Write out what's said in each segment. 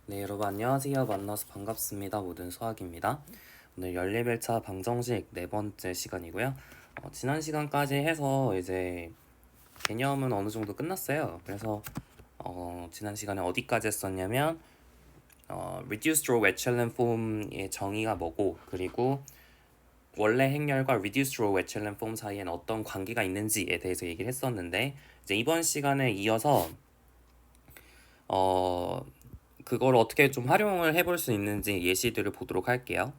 네, 여러분 안녕하세요. 만나서 반갑습니다. 모든 수학입니다. 오늘 연립일차 방정식 네 번째 시간이고요. 지난 시간까지 해서 이제 개념은 어느 정도 끝났어요. 그래서 지난 시간에 어디까지 했었냐면 reduced row echelon form의 정의가 뭐고, 그리고 원래 행렬과 reduced row echelon form 사이에는 어떤 관계가 있는지에 대해서 얘기를 했었는데, 이제 이번 시간에 이어서 그걸 어떻게 좀 활용을 해볼 수 있는지 예시들을 보도록 할게요.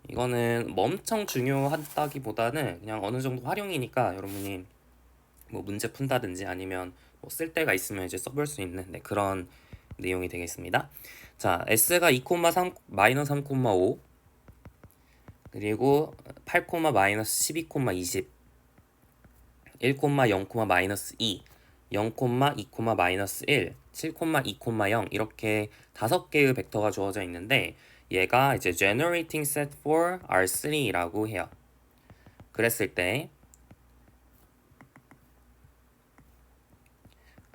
이거는 뭐 엄청 중요하다기보다는 그냥 어느 정도 활용이니까 여러분이 뭐 문제 푼다든지 아니면 뭐 쓸 데가 있으면 이제 써볼 수 있는 그런 내용이 되겠습니다. 자, S가 2,3 마이너스 3,5 그리고 8, 마이너스 12, 20 1, 0, 마이너스 2 0, 2, 마이너스 1 7, 2, 0 이렇게 5개의 벡터가 주어져 있는데 얘가 이제 generating set for R3라고 해요. 그랬을 때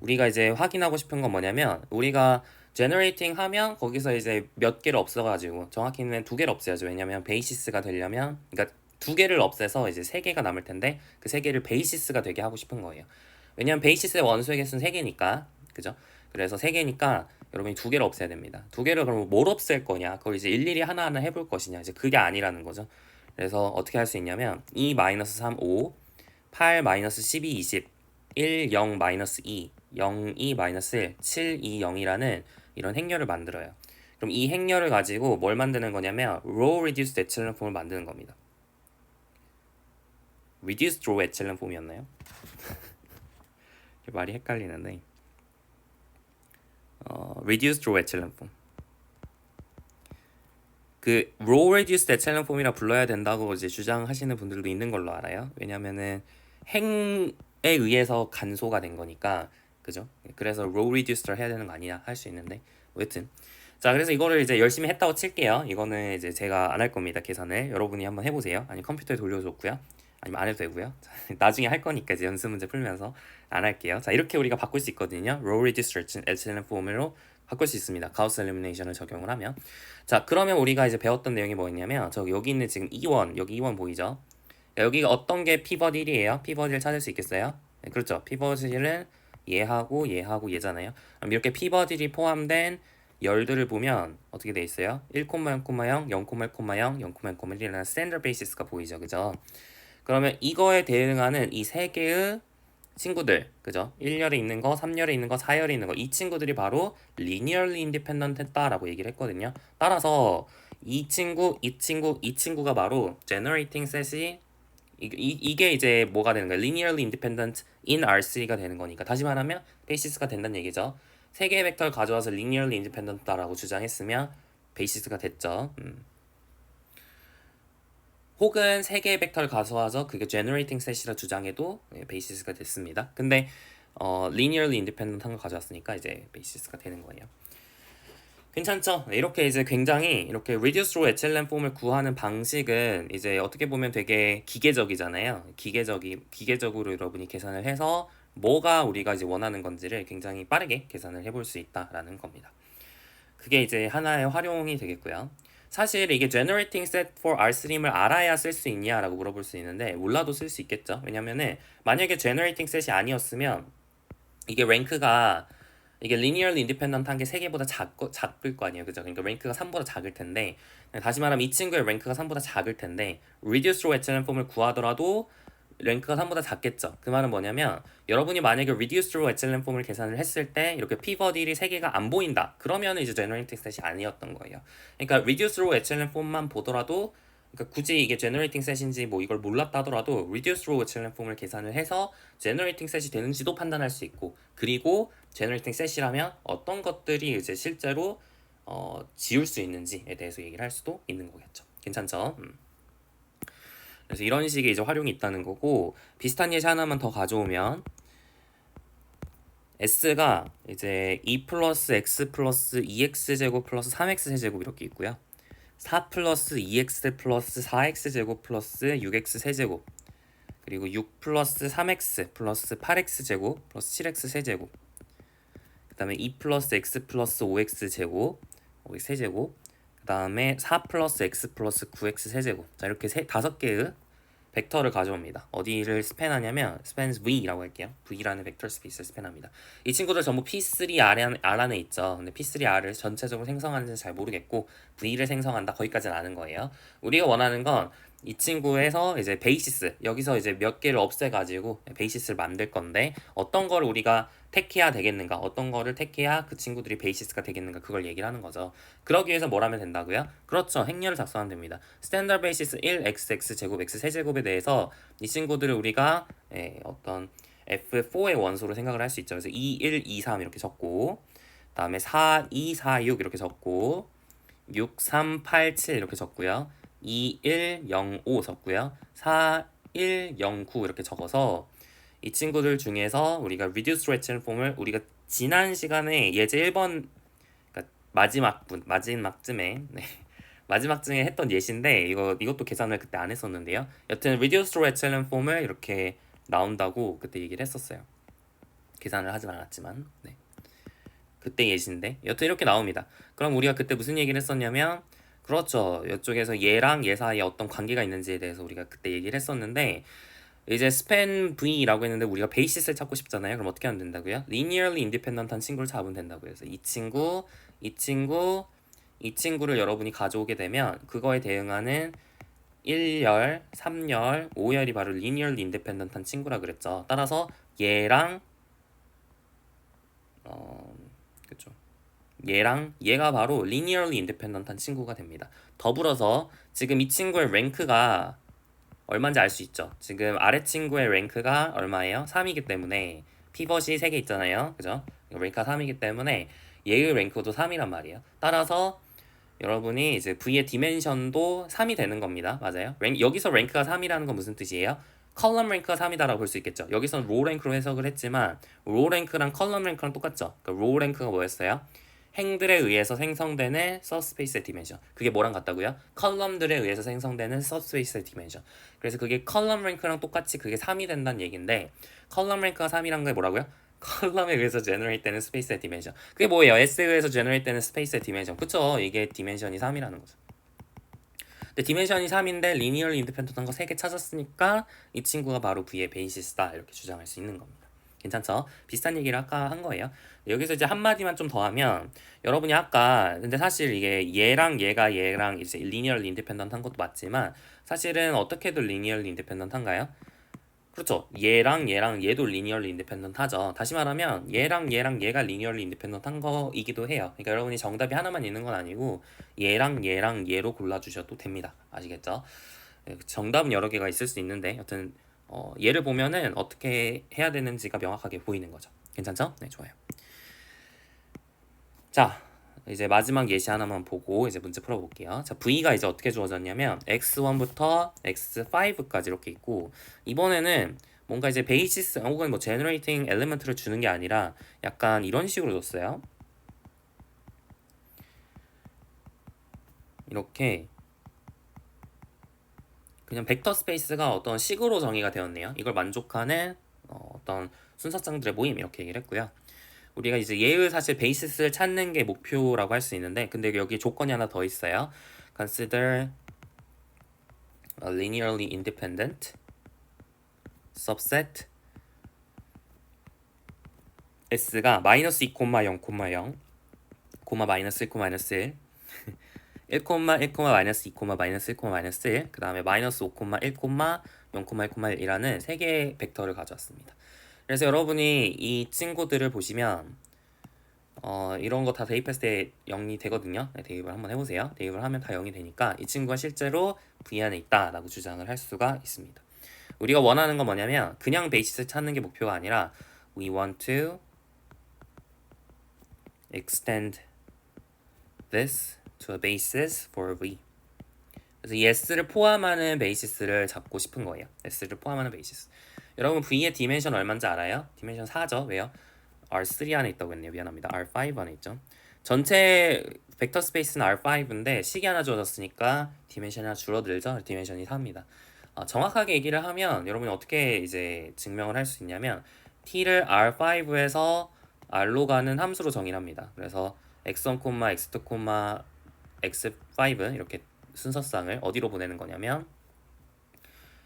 우리가 이제 확인하고 싶은 건 뭐냐면, 우리가 generating 하면 거기서 이제 몇 개를 없애가지고, 정확히는 2개를 없애야죠. 왜냐면 베이시스가 되려면, 그러니까 2개를 없애서 이제 3개가 남을 텐데 그 3개를 베이시스가 되게 하고 싶은 거예요. 왜냐면 베이시스의 원소의 개수는 3개니까, 그죠? 그래서 3개니까 여러분이 2개를 없애야 됩니다. 2개를 그럼 뭘 없앨 거냐, 그걸 이제 일일이 하나하나 해볼 것이냐, 이제 그게 아니라는 거죠. 그래서 어떻게 할 수 있냐면 2 마이너스 3 5 8 마이너스 12 20 1 0 마이너스 2 0 2 마이너스 1 7 2 0이라는 이런 행렬을 만들어요. 그럼 이 행렬을 가지고 뭘 만드는 거냐면 row reduced echelon form을 만드는 겁니다. reduced row echelon form이었나요? 말이 헷갈리는데 reduced row echelon form, 그 row reduced echelon form이라 불러야 된다고 이제 주장하시는 분들도 있는 걸로 알아요. 왜냐면은 행에 의해서 간소가 된 거니까, 그죠? 그래서 row reduced를 해야 되는 거 아니냐 할 수 있는데, 여튼 자, 그래서 이거를 이제 열심히 했다고 칠게요. 이거는 이제 제가 안 할 겁니다. 계산을 여러분이 한번 해보세요. 아니 컴퓨터에 돌려줬고요. 아니면 안 해도 되고요. 나중에 할 거니까 이제 연습 문제 풀면서 안 할게요. 자, 이렇게 우리가 바꿀 수 있거든요. row reduced echelon form으로 바꿀 수 있습니다. 가우스 엘리미네이션을 적용을 하면. 자, 그러면 우리가 이제 배웠던 내용이 뭐였냐면, 여기 있는 지금 2원, 여기 2원 보이죠? 여기가 어떤 게 피벗 1이에요? 피벗 1 찾을 수 있겠어요? 네, 그렇죠. 피벗 1은 얘하고 얘하고 얘잖아요. 그럼 이렇게 피벗 1이 포함된 열들을 보면 어떻게 돼 있어요? 1, 0, 0, 0, 0, 0, 0,1이라는 스탠더드 베이시스가 보이죠. 그죠? 그러면 이거에 대응하는 이 세 개의 친구들, 그죠? 1열에 있는 거, 3열에 있는 거, 4열에 있는 거, 이 친구들이 바로 linearly independent 했다라고 얘기를 했거든요. 따라서 이 친구, 이 친구, 이 친구가 바로 generating set이 이게 이제 뭐가 되는 거야? linearly independent in R3가 되는 거니까, 다시 말하면 베이시스가 된다는 얘기죠. 세 개의 벡터를 가져와서 linearly independent다라고 주장했으면 베이시스가 됐죠. 혹은 세 개의 벡터를 가져와서 그게 generating set이라 주장해도 베이시스가 됐습니다. 근데 linearly independent 한 거 가져왔으니까 이제 베이시스가 되는 거예요. 괜찮죠? 이렇게 이제 굉장히 이렇게 reduced row echelon form을 구하는 방식은 이제 어떻게 보면 되게 기계적이잖아요. 기계적으로 여러분이 계산을 해서 뭐가 우리가 이제 원하는 건지를 굉장히 빠르게 계산을 해볼 수 있다라는 겁니다. 그게 이제 하나의 활용이 되겠고요. 사실 이게 generating set for R3를 알아야 쓸 수 있냐라고 물어볼 수 있는데, 몰라도 쓸 수 있겠죠. 왜냐면은 만약에 generating set이 아니었으면 이게 랭크가, 이게 linearly independent 한 게 3개보다 작을 거 아니에요. 그죠? 그러니까 랭크가 3보다 작을 텐데, 다시 말하면 이 친구의 랭크가 3보다 작을 텐데 reduced row echelon form을 구하더라도 랭크가 3보다 작겠죠. 그 말은 뭐냐면, 여러분이 만약에 reduced row echelon form을 계산을 했을 때 이렇게 pivot 1이 3개가 안 보인다, 그러면 이제 generating set이 아니었던 거예요. 그러니까 reduced row echelon form만 보더라도, 그러니까 굳이 이게 generating set인지 뭐 이걸 몰랐다 하더라도 reduced row echelon form을 계산을 해서 generating set이 되는지도 판단할 수 있고, 그리고 generating set이라면 어떤 것들이 이제 실제로 지울 수 있는지에 대해서 얘기를 할 수도 있는 거겠죠. 괜찮죠? 그래서 이런 식의 이제 활용이 있다는 거고, 비슷한 예시 하나만 더 가져오면 S가 이제 2 플러스 X 플러스 2X 제곱 플러스 3X 세제곱 이렇게 있고요. 4 플러스 2X 플러스 4X 제곱 플러스 6X 세제곱, 그리고 6 플러스 3X 플러스 8X 제곱 플러스 7X 세제곱, 다음에 2 플러스 x 플러스 5x 제곱 5x 세제곱, 그 다음에 4 플러스 x 플러스 9x 세제곱. 자, 이렇게 다섯 개의 벡터를 가져옵니다. 어디를 스팬하냐면 spans V라고 할게요. V라는 벡터 스페이스를 스팬합니다. 이 친구들 전부 P3 R 안에 있죠. 근데 P3R을 전체적으로 생성하는지는 잘 모르겠고 V를 생성한다, 거기까지는 아는 거예요. 우리가 원하는 건 이 친구에서 이제 베이시스, 여기서 이제 몇 개를 없애가지고 베이시스를 만들 건데 어떤 거를 우리가 택해야 되겠는가, 어떤 거를 택해야 그 친구들이 베이시스가 되겠는가, 그걸 얘기를 하는 거죠. 그러기 위해서 뭘 하면 된다고요? 그렇죠, 행렬을 작성하면 됩니다. 스탠다드 베이시스 1 x 제곱 x 세제곱에 대해서 이 친구들을 우리가 어떤 F4의 원소로 생각을 할 수 있죠. 그래서 2, 1, 2, 3 이렇게 적고, 그 다음에 4, 2, 4, 6 이렇게 적고, 6, 3, 8, 7 이렇게 적고요. 2, 1, 0, 5 적고요. 4, 1, 0, 9 이렇게 적어서 이 친구들 중에서 우리가 reduced return form을 우리가 지난 시간에 예제 1번, 그러니까 마지막쯤에 마지막쯤에 했던 예시인데 이것도 계산을 그때 안 했었는데요. 여튼 reduced return form을 이렇게 나온다고 그때 얘기를 했었어요. 계산을 하진 않았지만 그때 예시인데 여튼 이렇게 나옵니다. 그럼 우리가 그때 무슨 얘기를 했었냐면, 그렇죠, 이쪽에서 얘랑 얘 사이에 어떤 관계가 있는지에 대해서 우리가 그때 얘기를 했었는데, 이제 span V라고 했는데 우리가 베이시스를 찾고 싶잖아요. 그럼 어떻게 하면 된다고요? linearly independent한 친구를 잡으면 된다고요. 그래서 이 친구를 여러분이 가져오게 되면 그거에 대응하는 1열, 3열, 5열이 바로 linearly independent한 친구라 그랬죠. 따라서 얘랑 그쵸, 얘랑 얘가 바로 linearly independent한 친구가 됩니다. 더불어서 지금 이 친구의 랭크가 얼마인지 알 수 있죠. 지금 아래 친구의 랭크가 얼마예요? 3이기 때문에 피벗이 3개 있잖아요. 그죠? 랭크가 3이기 때문에 얘의 랭크도 3이란 말이에요. 따라서 여러분이 이제 V의 디멘션도 3이 되는 겁니다. 맞아요? 여기서 랭크가 3이라는 건 무슨 뜻이에요? 컬럼 랭크가 3이다라고 볼 수 있겠죠. 여기서는 로 랭크로 해석을 했지만 로 랭크랑 컬럼 랭크랑 똑같죠. 그러니까 로 랭크가 뭐였어요? 행들에 의해서 생성되는 서브스페이스의 디멘션. 그게 뭐랑 같다고요? 컬럼들에 의해서 생성되는 서브스페이스의 디멘션. 그래서 그게 컬럼 랭크랑 똑같이 그게 3이 된다는 얘기인데, 컬럼 랭크가 3이란 게 뭐라고요? 컬럼에 의해서 제너레이트 되는 스페이스의 디멘션. 그게 뭐예요? S에 의해서 제너레이트 되는 스페이스의 디멘션. 그쵸? 이게 디멘션이 3이라는 거죠. 근데 디멘션이 3인데 리니얼리 인디펜던트한 거 3개 찾았으니까 이 친구가 바로 V의 베이시스다, 이렇게 주장할 수 있는 겁니다. 괜찮죠? 비슷한 얘기를 아까 한 거예요. 여기서 이제 한마디만 좀 더 하면, 여러분이 아까 근데 사실 이게 얘랑 얘랑 이제 리니얼리 인디펜던트 한 것도 맞지만 사실은 어떻게도 리니얼리 인디펜던트 한가요? 그렇죠. 얘랑 얘도 리니얼리 인디펜던트 하죠. 다시 말하면 얘랑 얘가 리니얼리 인디펜던트 한 거이기도 해요. 그러니까 여러분이 정답이 하나만 있는 건 아니고 얘랑 얘로 골라주셔도 됩니다. 아시겠죠? 정답은 여러 개가 있을 수 있는데 여튼 얘를 보면은 어떻게 해야 되는지가 명확하게 보이는 거죠. 괜찮죠? 네, 좋아요. 자, 이제 마지막 예시 하나만 보고 이제 문제 풀어볼게요. 자, V가 이제 어떻게 주어졌냐면 x1부터 x5까지 이렇게 있고, 이번에는 뭔가 이제 베이시스 혹은 뭐 제너레이팅 엘리먼트를 주는 게 아니라 약간 이런 식으로 줬어요. 이렇게 그냥 벡터 스페이스가 어떤 식으로 정의가 되었네요. 이걸 만족하는 어떤 순서장들의 모임, 이렇게 얘기를 했고요. 우리가 이제 얘의 사실 베이시스를 찾는 게 목표라고 할 수 있는데, 근데 여기 조건이 하나 더 있어요. Consider a linearly independent subset S가 마이너스 2, 0, 0, 마이너스 1, 마이너스 1 1, 1, 마이너스 2, 마이너스 1, 마이너스 1, 그 다음에 마이너스 5, 1, 0, 1, 1이라는 세 개의 벡터를 가져왔습니다. 그래서 여러분이 이 친구들을 보시면 이런 거 다 대입했을 때 0이 되거든요. 네, 대입을 한번 해보세요. 대입을 하면 다 0이 되니까 이 친구가 실제로 V 안에 있다라고 주장을 할 수가 있습니다. 우리가 원하는 건 뭐냐면 그냥 베이시스 찾는 게 목표가 아니라 we want to extend this to a basis for V. 그래서 이 S를 포함하는 베이시스를 잡고 싶은 거예요. S를 포함하는 베이시스. 여러분 V의 디멘션 얼마인지 알아요? 디멘션 4죠. 왜요? R3 안에 있다고 했네요. 미안합니다. R5 안에 있죠. 전체 벡터 스페이스는 R5인데 식이 하나 주어졌으니까 디멘션이 하나 줄어들죠. 디멘션이 4입니다. 정확하게 얘기를 하면 여러분이 어떻게 이제 증명을 할 수 있냐면 T를 R5에서 r로 가는 함수로 정의를 합니다. 그래서 x1, x2, x5 이렇게 순서쌍을 어디로 보내는 거냐면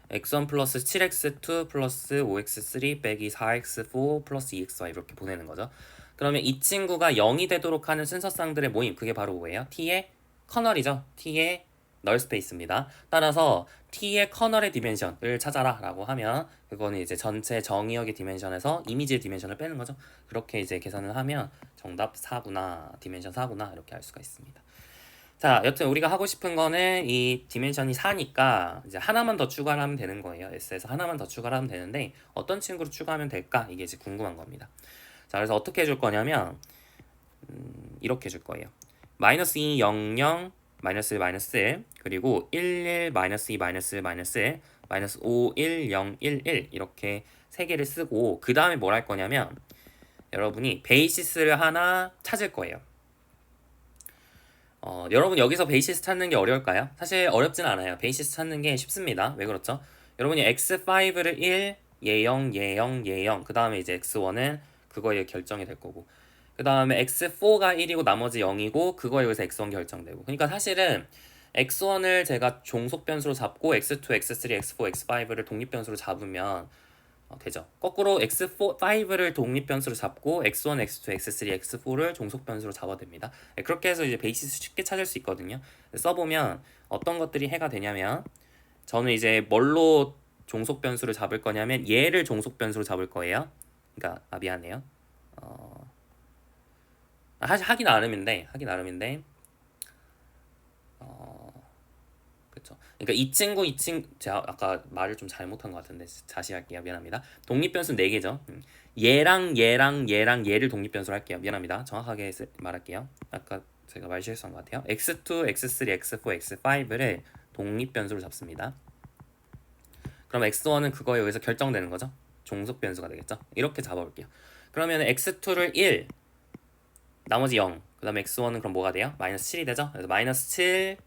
x1 플러스 7x2 플러스 5x3 빼기 4x4 플러스 2xy 이렇게 보내는 거죠. 그러면 이 친구가 0이 되도록 하는 순서쌍들의 모임, 그게 바로 뭐예요? T의 커널이죠. T의 널 스페이스입니다. 따라서 T의 커널의 디멘션을 찾아라 라고 하면 그거는 이제 전체 정의역의 디멘션에서 이미지의 디멘션을 빼는 거죠. 그렇게 이제 계산을 하면 정답 4구나, 디멘션 4구나 이렇게 알 수가 있습니다. 자, 여튼 우리가 하고 싶은 거는 이 디멘션이 4니까 이제 하나만 더 추가를 하면 되는 거예요. S에서 하나만 더 추가를 하면 되는데 어떤 친구로 추가하면 될까? 이게 이제 궁금한 겁니다. 자, 그래서 어떻게 해줄 거냐면 이렇게 해줄 거예요. 마이너스 2, 0, 0, 마이너스 1, 마이너스 1, 그리고 1, 1, 마이너스 2, 마이너스 1, 마이너스 1, 마이너스 5, 1, 0, 1, 1 이렇게 세 개를 쓰고 그 다음에 뭘 할 거냐면 여러분이 베이시스를 하나 찾을 거예요. 여러분 여기서 베이시스 찾는 게 어려울까요? 사실 어렵진 않아요. 베이시스 찾는 게 쉽습니다. 왜 그렇죠? 여러분이 x5를 1, 얘 0, 얘 0, 얘 0, 그 다음에 이제 x1은 그거에 결정이 될 거고 그 다음에 x4가 1이고 나머지 0이고 그거에 의해서 x1 결정되고 그러니까 사실은 x1을 제가 종속 변수로 잡고 x2, x3, x4, x5를 독립 변수로 잡으면 되죠. 거꾸로 x4, 5를 독립 변수로 잡고 x1, x2, x3, x4를 종속 변수로 잡아도 됩니다. 그렇게 해서 이제 베이시스 쉽게 찾을 수 있거든요. 써보면 어떤 것들이 해가 되냐면 저는 이제 뭘로 종속 변수를 잡을 거냐면 얘를 종속 변수로 잡을 거예요. 그러니까 미안해요. 하기 나름인데 그렇죠. 그러니까 이 친구 제가 아까 말을 좀 잘못한 것 같은데 다시 할게요. 미안합니다. 독립변수 4개죠. 얘를 독립변수로 할게요. 미안합니다. 정확하게 말할게요. 아까 제가 말 실수한 것 같아요. x2, x3, x4, x5를 독립변수로 잡습니다. 그럼 x1은 그거에 의해서 결정되는 거죠. 종속변수가 되겠죠. 이렇게 잡아볼게요. 그러면 x2를 1, 나머지 0, 그 다음에 x1은 그럼 뭐가 돼요? 마이너스 7이 되죠. 그래서 마이너스 7,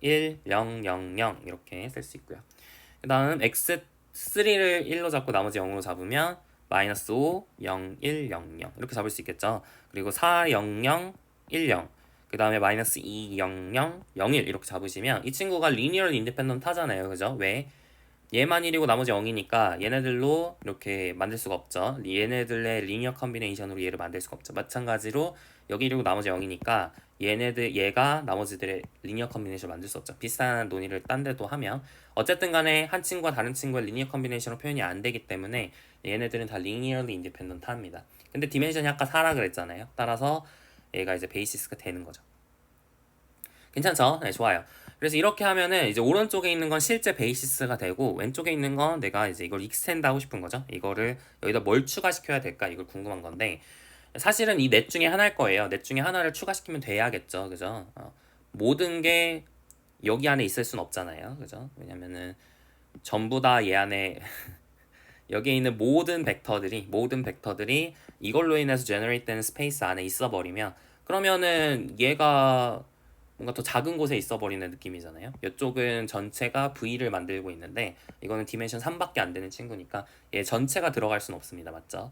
1, 0, 0, 0 이렇게 쓸 수 있고요. 그 다음 x3를 1로 잡고 나머지 0으로 잡으면 마이너스 5, 0, 1, 0, 0 이렇게 잡을 수 있겠죠. 그리고 4, 0, 0, 1, 0 그 다음에 마이너스 2, 0, 0, 0, 1 이렇게 잡으시면 이 친구가 리니얼 인디펜던트 하잖아요. 그죠? 왜? 얘만 1이고 나머지 0이니까 얘네들로 이렇게 만들 수가 없죠. 얘네들의 리니어 컨비네이션으로 얘를 만들 수가 없죠. 마찬가지로 여기 1이고 나머지 0이니까 얘가 나머지들의 리니어 컨비네이션을 만들 수 없죠. 비슷한 논의를 딴 데도 하면 어쨌든 간에 한 친구와 다른 친구의 리니어 컨비네이션으로 표현이 안 되기 때문에 얘네들은 다 리니어리 인디펜던트 합니다. 근데 디멘션이 아까 4라 그랬잖아요. 따라서 얘가 이제 베이시스가 되는 거죠. 괜찮죠? 네, 좋아요. 그래서 이렇게 하면은 이제 오른쪽에 있는 건 실제 베이시스가 되고 왼쪽에 있는 건 내가 이제 이걸 익스텐드 하고 싶은 거죠. 이거를 여기다 뭘 추가시켜야 될까? 이걸 궁금한 건데 사실은 이 넷 중에 하나일 거예요. 넷 중에 하나를 추가시키면 돼야겠죠. 그죠? 모든 게 여기 안에 있을 순 없잖아요. 그죠? 왜냐면은 전부 다 얘 안에 여기에 있는 모든 벡터들이 이걸로 인해서 제너레이트 되는 스페이스 안에 있어 버리면 그러면은 얘가 뭔가 더 작은 곳에 있어 버리는 느낌이잖아요. 이쪽은 전체가 V를 만들고 있는데 이거는 디멘션 3밖에 안 되는 친구니까 얘 전체가 들어갈 수는 없습니다. 맞죠?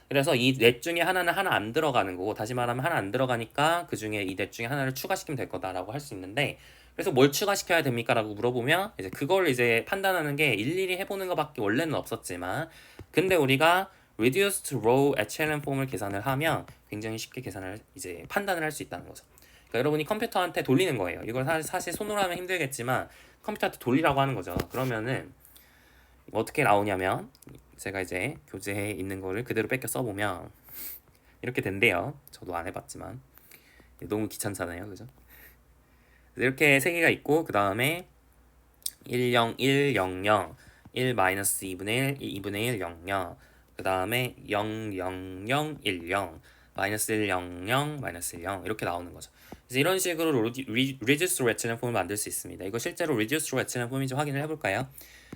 그래서 이 넷 중에 하나는 하나 안 들어가는 거고 다시 말하면 하나 안 들어가니까 그 중에 이 넷 중에 하나를 추가시키면 될 거다라고 할 수 있는데 그래서 뭘 추가시켜야 됩니까? 라고 물어보면 이제 그걸 이제 판단하는 게 일일이 해보는 것밖에 원래는 없었지만 근데 우리가 reduced row echelon form을 계산을 하면 굉장히 쉽게 계산을 이제 판단을 할 수 있다는 거죠. 그러니까 여러분이 컴퓨터한테 돌리는 거예요. 이걸 사실 손으로 하면 힘들겠지만 컴퓨터한테 돌리라고 하는 거죠. 그러면은 어떻게 나오냐면 제가 이제 교재에 있는 거를 그대로 뺏겨 써보면 이렇게 된대요. 저도 안 해봤지만 너무 귀찮잖아요. 그죠? 이렇게 세 개가 있고 그 다음에 1, 0, 1, 0, 0 1 마이너스 2분의 1, 2분의 1, 0, 0 그 다음에 0, 0, 0, 1, 0 마이너스 1, 0, 0, 마이너스 1, 0 이렇게 나오는 거죠. 그래서 이런 식으로 reduced row echelon form을 만들 수 있습니다. 이거 실제로 reduced row echelon form인지 확인을 해볼까요?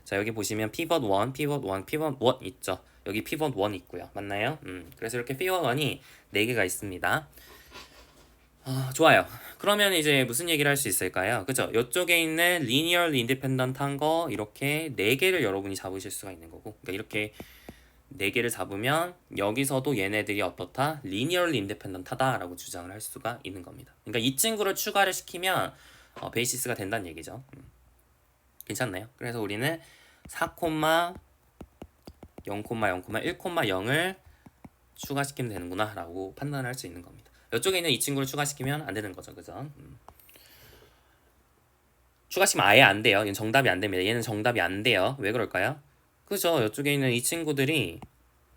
자 여기 보시면 pivot 1, pivot 1, pivot 1 있죠. 여기 pivot 1 있고요. 맞나요? 그래서 이렇게 pivot 1이 4개가 있습니다. 좋아요. 그러면 이제 무슨 얘기를 할 수 있을까요? 그죠? 이쪽에 있는 linearly independent 한 거 이렇게 4개를 여러분이 잡으실 수가 있는 거고 그러니까 이렇게 4개를 잡으면 여기서도 얘네들이 어떻다? linearly independent하다라고 주장을 할 수가 있는 겁니다. 그러니까 이 친구를 추가를 시키면 베이시스가 된다는 얘기죠. 괜찮나요? 그래서 우리는 4, 0, 0, 1,0을 추가시키면 되는구나 라고 판단을 할 수 있는 겁니다. 이쪽에 있는 이 친구를 추가시키면 안 되는 거죠. 그죠? 추가시키면 아예 안 돼요. 얘는 정답이 안 됩니다. 얘는 정답이 안 돼요. 왜 그럴까요? 그죠? 이쪽에 있는 이 친구들이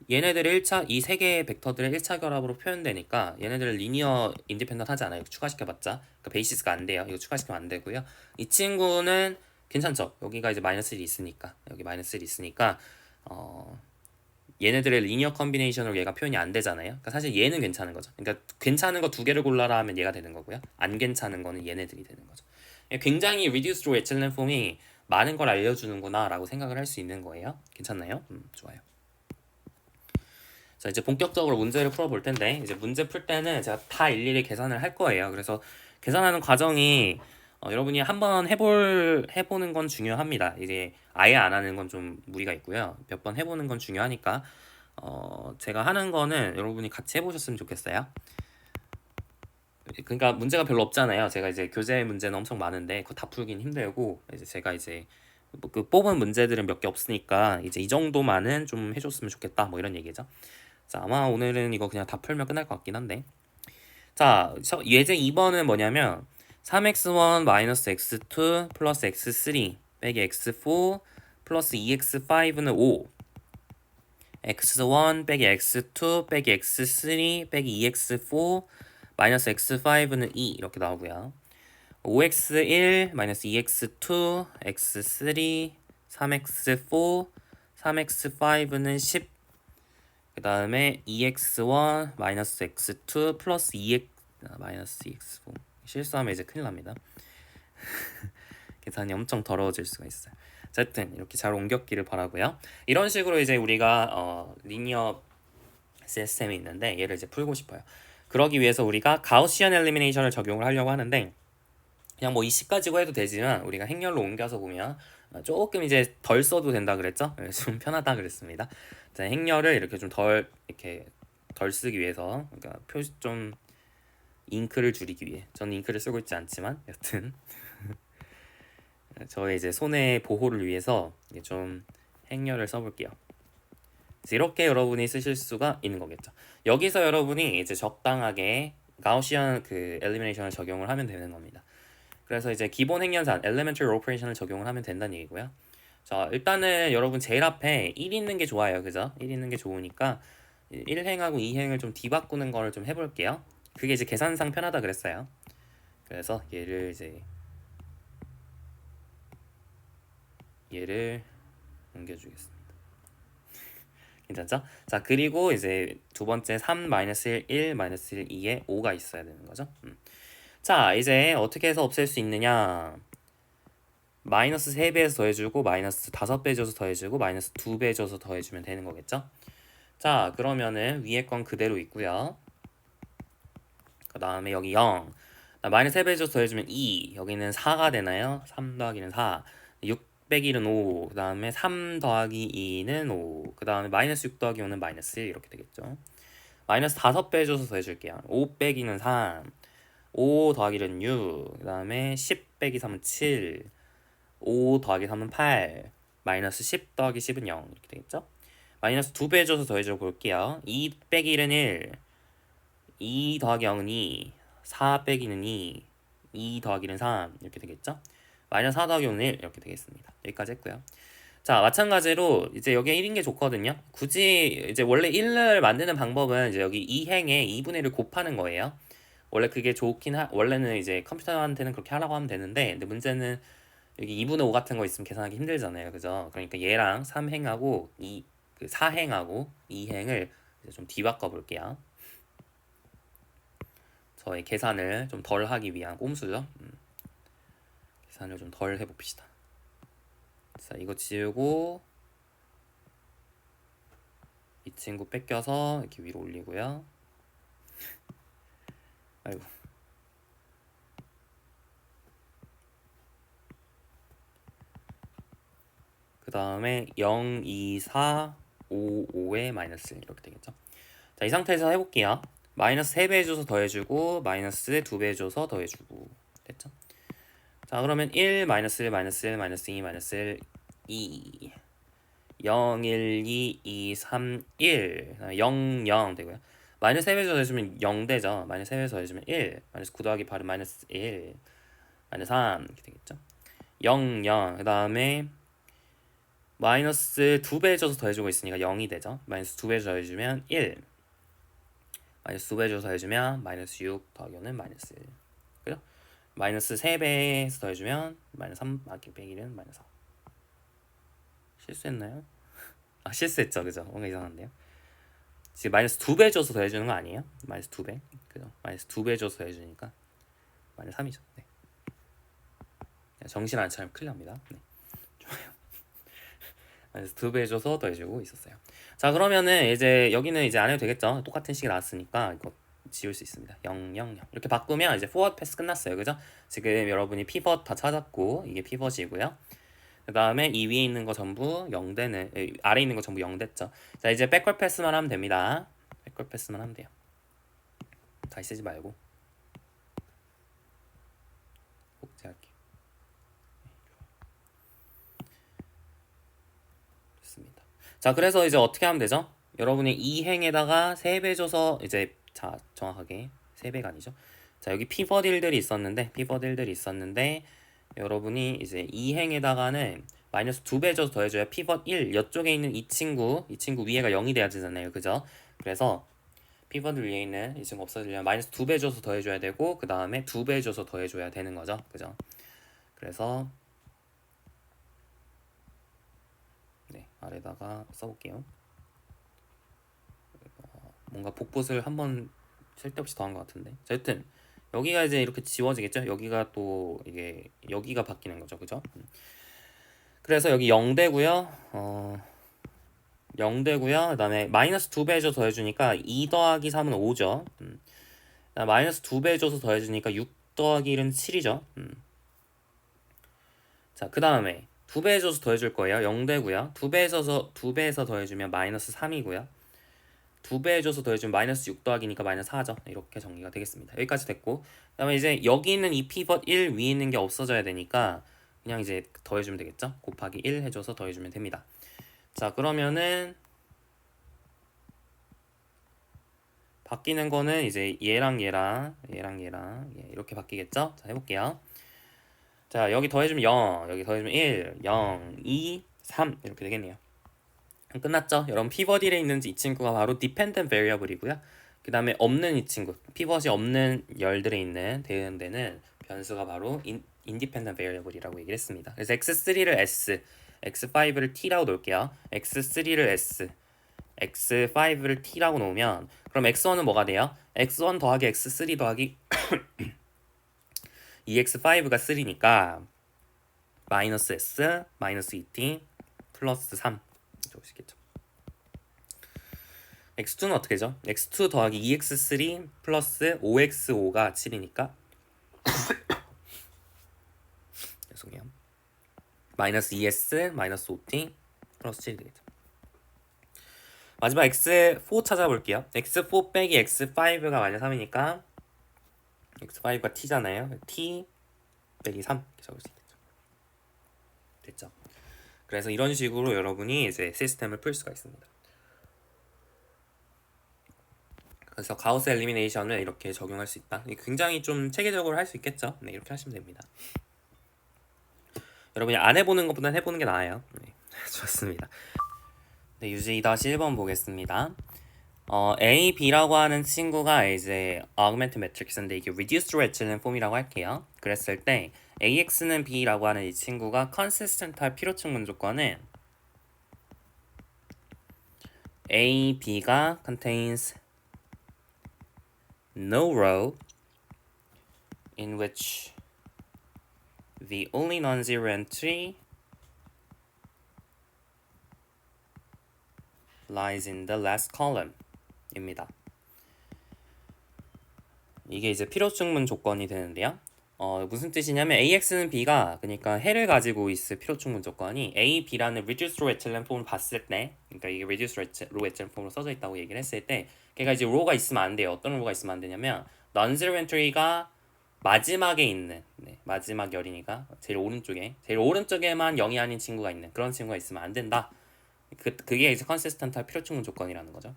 얘네들의 1차, 이 세 개의 벡터들의 1차 결합으로 표현되니까 얘네들을 리니어 인디펜던트 하지 않아요. 추가시켜봤자. 그러니까 베이시스가 안 돼요. 이거 추가시키면 안 되고요. 이 친구는 괜찮죠? 여기가 이제 마이너스 1이 있으니까. 여기 마이너스 1이 있으니까 얘네들의 리니어 컨비네이션으로 얘가 표현이 안 되잖아요. 그러니까 사실 얘는 괜찮은 거죠. 그러니까 괜찮은 거 2개를 골라라 하면 얘가 되는 거고요. 안 괜찮은 거는 얘네들이 되는 거죠. 굉장히 reduced row echelon form이 많은 걸 알려주는구나 라고 생각을 할 수 있는 거예요. 괜찮나요? 좋아요. 자, 이제 본격적으로 문제를 풀어볼 텐데, 이제 문제 풀 때는 제가 다 일일이 계산을 할 거예요. 그래서 계산하는 과정이 여러분이 한번 해보는 건 중요합니다. 이제 아예 안 하는 건 좀 무리가 있고요. 몇 번 해보는 건 중요하니까 제가 하는 거는 여러분이 같이 해보셨으면 좋겠어요. 그러니까 문제가 별로 없잖아요. 제가 이제 교재 문제는 엄청 많은데 그거 다 풀긴 힘들고 이제 제가 이제 그 뽑은 문제들은 몇 개 없으니까 이제 이 정도만은 좀 해줬으면 좋겠다 뭐 이런 얘기죠. 자, 아마 오늘은 이거 그냥 다 풀면 끝날 것 같긴 한데. 자, 예제 2번은 뭐냐면 3x1 마이너스 x2 플러스 x3 빼기 x4 플러스 2x5는 5 x1 빼기 x2 빼기 x3 빼기 2x4 마이너스 x5는 2 이렇게 나오고요. 5x1 마이너스 2x2 x3 3x4 3x5는 10 그 다음에 2x1 마이너스 x2 플러스 2x 마이너스 2x4 실수하면 이제 큰일 납니다. 계산이 엄청 더러워질 수가 있어요. 어쨌든 이렇게 잘 옮겼기를 바라고요. 이런 식으로 이제 우리가 리니어 시스템이 있는데 얘를 이제 풀고 싶어요. 그러기 위해서 우리가 가우시안 엘리미네이션을 적용을 하려고 하는데 그냥 뭐 이 식 가지고 해도 되지만 우리가 행렬로 옮겨서 보면 조금 이제 덜 써도 된다 그랬죠? 좀 편하다 그랬습니다. 자, 행렬을 이렇게 좀 덜 쓰기 위해서 그러니까 좀 잉크를 줄이기 위해 저는 잉크를 쓰고 있지 않지만 여튼 저의 이제 손의 보호를 위해서 좀 행렬을 써볼게요. 이렇게 여러분이 쓰실 수가 있는 거겠죠. 여기서 여러분이 이제 적당하게 가우시안 그 엘리미네이션을 적용을 하면 되는 겁니다. 그래서 이제 기본 행렬산 elementary operation을 적용을 하면 된다는 얘기고요. 자, 일단은 여러분 제일 앞에 1 있는 게 좋아요. 그죠? 1 있는 게 좋으니까 1행하고 2행을 좀 뒤바꾸는 거를 좀 해볼게요. 그게 이제 계산상 편하다 그랬어요. 그래서 얘를 옮겨주겠습니다. 괜찮죠? 자, 그리고 이제 두 번째 3-1, 1-1, 2에 5가 있어야 되는 거죠. 자, 이제 어떻게 해서 없앨 수 있느냐? 마이너스 3배에서 더해주고 마이너스 5배 줘서 더해주고 마이너스 2배 줘서 더해주면 되는 거겠죠? 자, 그러면은 위에 건 그대로 있고요. 그 다음에 여기 0 마이너스 3배 줘서 더해주면 2 여기는 4가 되나요? 3 더하기는 4 6 빼기 1은 5 그 다음에 3 더하기 2는 5 그 다음에 마이너스 6 더하기 5는 마이너스 1 이렇게 되겠죠? 마이너스 5배 줘서 더해줄게요. 5 빼기는 3 5 더하기는 6 그 다음에 10 빼기 3은 7 5 더하기 3은 8 마이너스 10 더하기 10은 0 이렇게 되겠죠? 마이너스 2배 줘서 더해줘 볼게요. 2 빼기 1은 1 2 더하기 0은 2 4 빼기는 2 더하기는 3 이렇게 되겠죠? 마이너스 4 더하기 5는 1 이렇게 되겠습니다. 여기까지 했고요. 자, 마찬가지로 이제 여기에 1인 게 좋거든요. 굳이 이제 원래 1을 만드는 방법은 이제 여기 2행에 2분의 1을 곱하는 거예요. 원래 그게 원래는 이제 컴퓨터한테는 그렇게 하라고 하면 되는데 근데 문제는 여기 2분의 5 같은 거 있으면 계산하기 힘들잖아요. 그죠? 그러니까 얘랑 3행하고 4행하고 2행을 좀 뒤바꿔 볼게요. 저의 계산을 좀 덜 하기 위한 꼼수죠. 계산을 좀 덜 해봅시다. 자, 이거 지우고 이 친구 뺏겨서 이렇게 위로 올리고요. 아이고. 그 다음에 0, 2, 4 5에 마이너스 1 이렇게 되겠죠. 자, 이 상태에서 해볼게요. 마이너스 3배 해줘서 더해주고 마이너스 2배 해줘서 더해주고 됐죠? 자, 그러면 1, 마이너스 1, 마이너스 1, 마이너스 2, 마이너스 1, 2 0, 1, 2, 2, 3, 1 0, 0 되고요. 마이너스 3배 해줘서 더해주면 0 되죠. 마이너스 3배 해줘서 더해주면 1 마이너스 9 더하기 8은 마이너스 1 마이너스 3 이렇게 되겠죠. 0, 0 그 다음에 마이너스 2배 해줘서 더해주고 있으니까 0이 되죠. 마이너스 2배 해줘서 더해주면 1 마이너스 2배 해줘서 더해주면 마이너스 6 더하기 5는 마이너스 1 그죠? 마이너스 3배에서 더해주면 마이너스 3 빼기 1은 마이너스 4 실수했나요? 아, 실수했죠. 그죠? 뭔가 이상한데요. 지금 마이너스 2배 줘서 더해주는 거 아니에요? 마이너스 2배 그죠? 마이너스 2배 줘서 더해주니까 마이너스 3이죠. 네. 정신 안 차리면 큰일 납니다. 네. 좋아요. 마이너스 2배 줘서 더해주고 있었어요. 자, 그러면은 이제 여기는 이제 안 해도 되겠죠? 똑같은 식이 나왔으니까 이거 지울 수 있습니다. 0, 0, 0 이렇게 바꾸면 이제 포워드 패스 끝났어요. 그죠? 지금 여러분이 피벗 다 찾았고 이게 피벗이고요. 그 다음에 이 위에 있는 거 전부 0되는 아래 있는 거 전부 0 됐죠. 자, 이제 백월 패스만 하면 됩니다. 백월 패스만 하면 돼요. 다시 쓰지 말고 복제할게요. 좋습니다. 자, 그래서 이제 어떻게 하면 되죠? 여러분이 이 행에다가 3배 줘서 이제 자, 정확하게 3배가 아니죠. 자, 여기 피벗 1들이 있었는데 여러분이 이제 이 행에다가는 마이너스 2배 줘서 더해줘야 피벗 1 이쪽에 있는 이 친구 위에가 0이 돼야 되잖아요. 그죠? 그래서 피벗 위에 있는 이 친구 없어지려면 마이너스 2배 줘서 더해줘야 되고 그 다음에 2배 줘서 더해줘야 되는 거죠. 그죠? 그래서 네, 아래다가 써볼게요. 뭔가 복붙을 한번 쓸데없이 더한 것 같은데. 자, 여튼 여기가 이제 이렇게 지워지겠죠. 여기가 또 이게 여기가 바뀌는 거죠. 그죠? 그래서 여기 0되고요. 0되고요. 그 다음에 마이너스 2배 줘서 더해주니까 2 더하기 3은 5죠. 마이너스 2배 줘서 더해주니까 6 더하기 1은 7이죠. 자, 그 다음에 2배 줘서 더해줄 거예요. 0되고요. 2배에서 더해주면 마이너스 3이고요. 2배 줘서 더해주면 마이너스 6 더하기니까 마이너스 4죠. 이렇게 정리가 되겠습니다. 여기까지 됐고 그 다음에 이제 여기 있는 이 피벗 1 위에 있는 게 없어져야 되니까 그냥 이제 더해주면 되겠죠. 곱하기 1 해줘서 더해주면 됩니다. 자, 그러면은 바뀌는 거는 이제 얘랑 이렇게 바뀌겠죠. 자, 해볼게요. 자, 여기 더해주면 0, 여기 더해주면 1, 0, 2, 3 이렇게 되겠네요. 끝났죠? 여러분 피벗 1에 있는 이 친구가 바로 dependent variable이고요. 그 다음에 없는 이 친구, 피벗이 없는 열들에 있는 대응되는 변수가 바로 independent variable이라고 얘기를 했습니다. 그래서 x3를 s, x5를 t라고 놓을게요. x3를 s, x5를 t라고 놓으면 그럼 x1은 뭐가 돼요? x1 더하기 x3 더하기 2x5가 3니까 마이너스 s, 마이너스 2t, 플러스 3 적으시겠죠. x2는 어떻게 되죠? x2 더하기 2x3 플러스 5x5가 7이니까 죄송해요. 마이너스 2s, 마이너스 5t, 플러스 7이 되겠죠. 마지막 x4 찾아볼게요. x4 빼기 x5가 마이너스 3이니까 x5가 t잖아요. t 빼기 3 이렇게 적을 수 있겠죠. 됐죠? 그래서 이런 식으로 여러분이 이제 시스템을 풀 수가 있습니다. 그래서 가우스 엘리미네이션을 이렇게 적용할 수 있다. 굉장히 좀 체계적으로 할 수 있겠죠. 네, 이렇게 하시면 됩니다. 여러분이 안 해보는 것보다는 해보는 게 나아요. 네, 좋습니다. 네, 유지 2-1번 보겠습니다. A, B라고 하는 친구가 이제 augmented matrix인데 이게 reduced로 해치는 폼이라고 할게요. 그랬을 때 AX는 B라고 하는 이 친구가 consistent할 필요측문 조건은 A, B가 contains no row in which the only non-zero entry lies in the last column 입니다. 이게 이제 필요측문 조건이 되는데요. 무슨 뜻이냐면 AX는 B가 그러니까 해를 가지고 있을 필요 충분 조건이 A, B라는 reduced row echelon 폼을 봤을 때, 그러니까 이게 reduced row echelon 폼으로 써져 있다고 얘기를 했을 때, 걔가 이제 row가 있으면 안 돼요. 어떤 row가 있으면 안 되냐면 non-zero entry가 마지막에 있는, 마지막 열이니까 제일 오른쪽에만 0이 아닌 친구가 있는 그런 친구가 있으면 안 된다. 그게 이제 consistent할 필요 충분 조건이라는 거죠.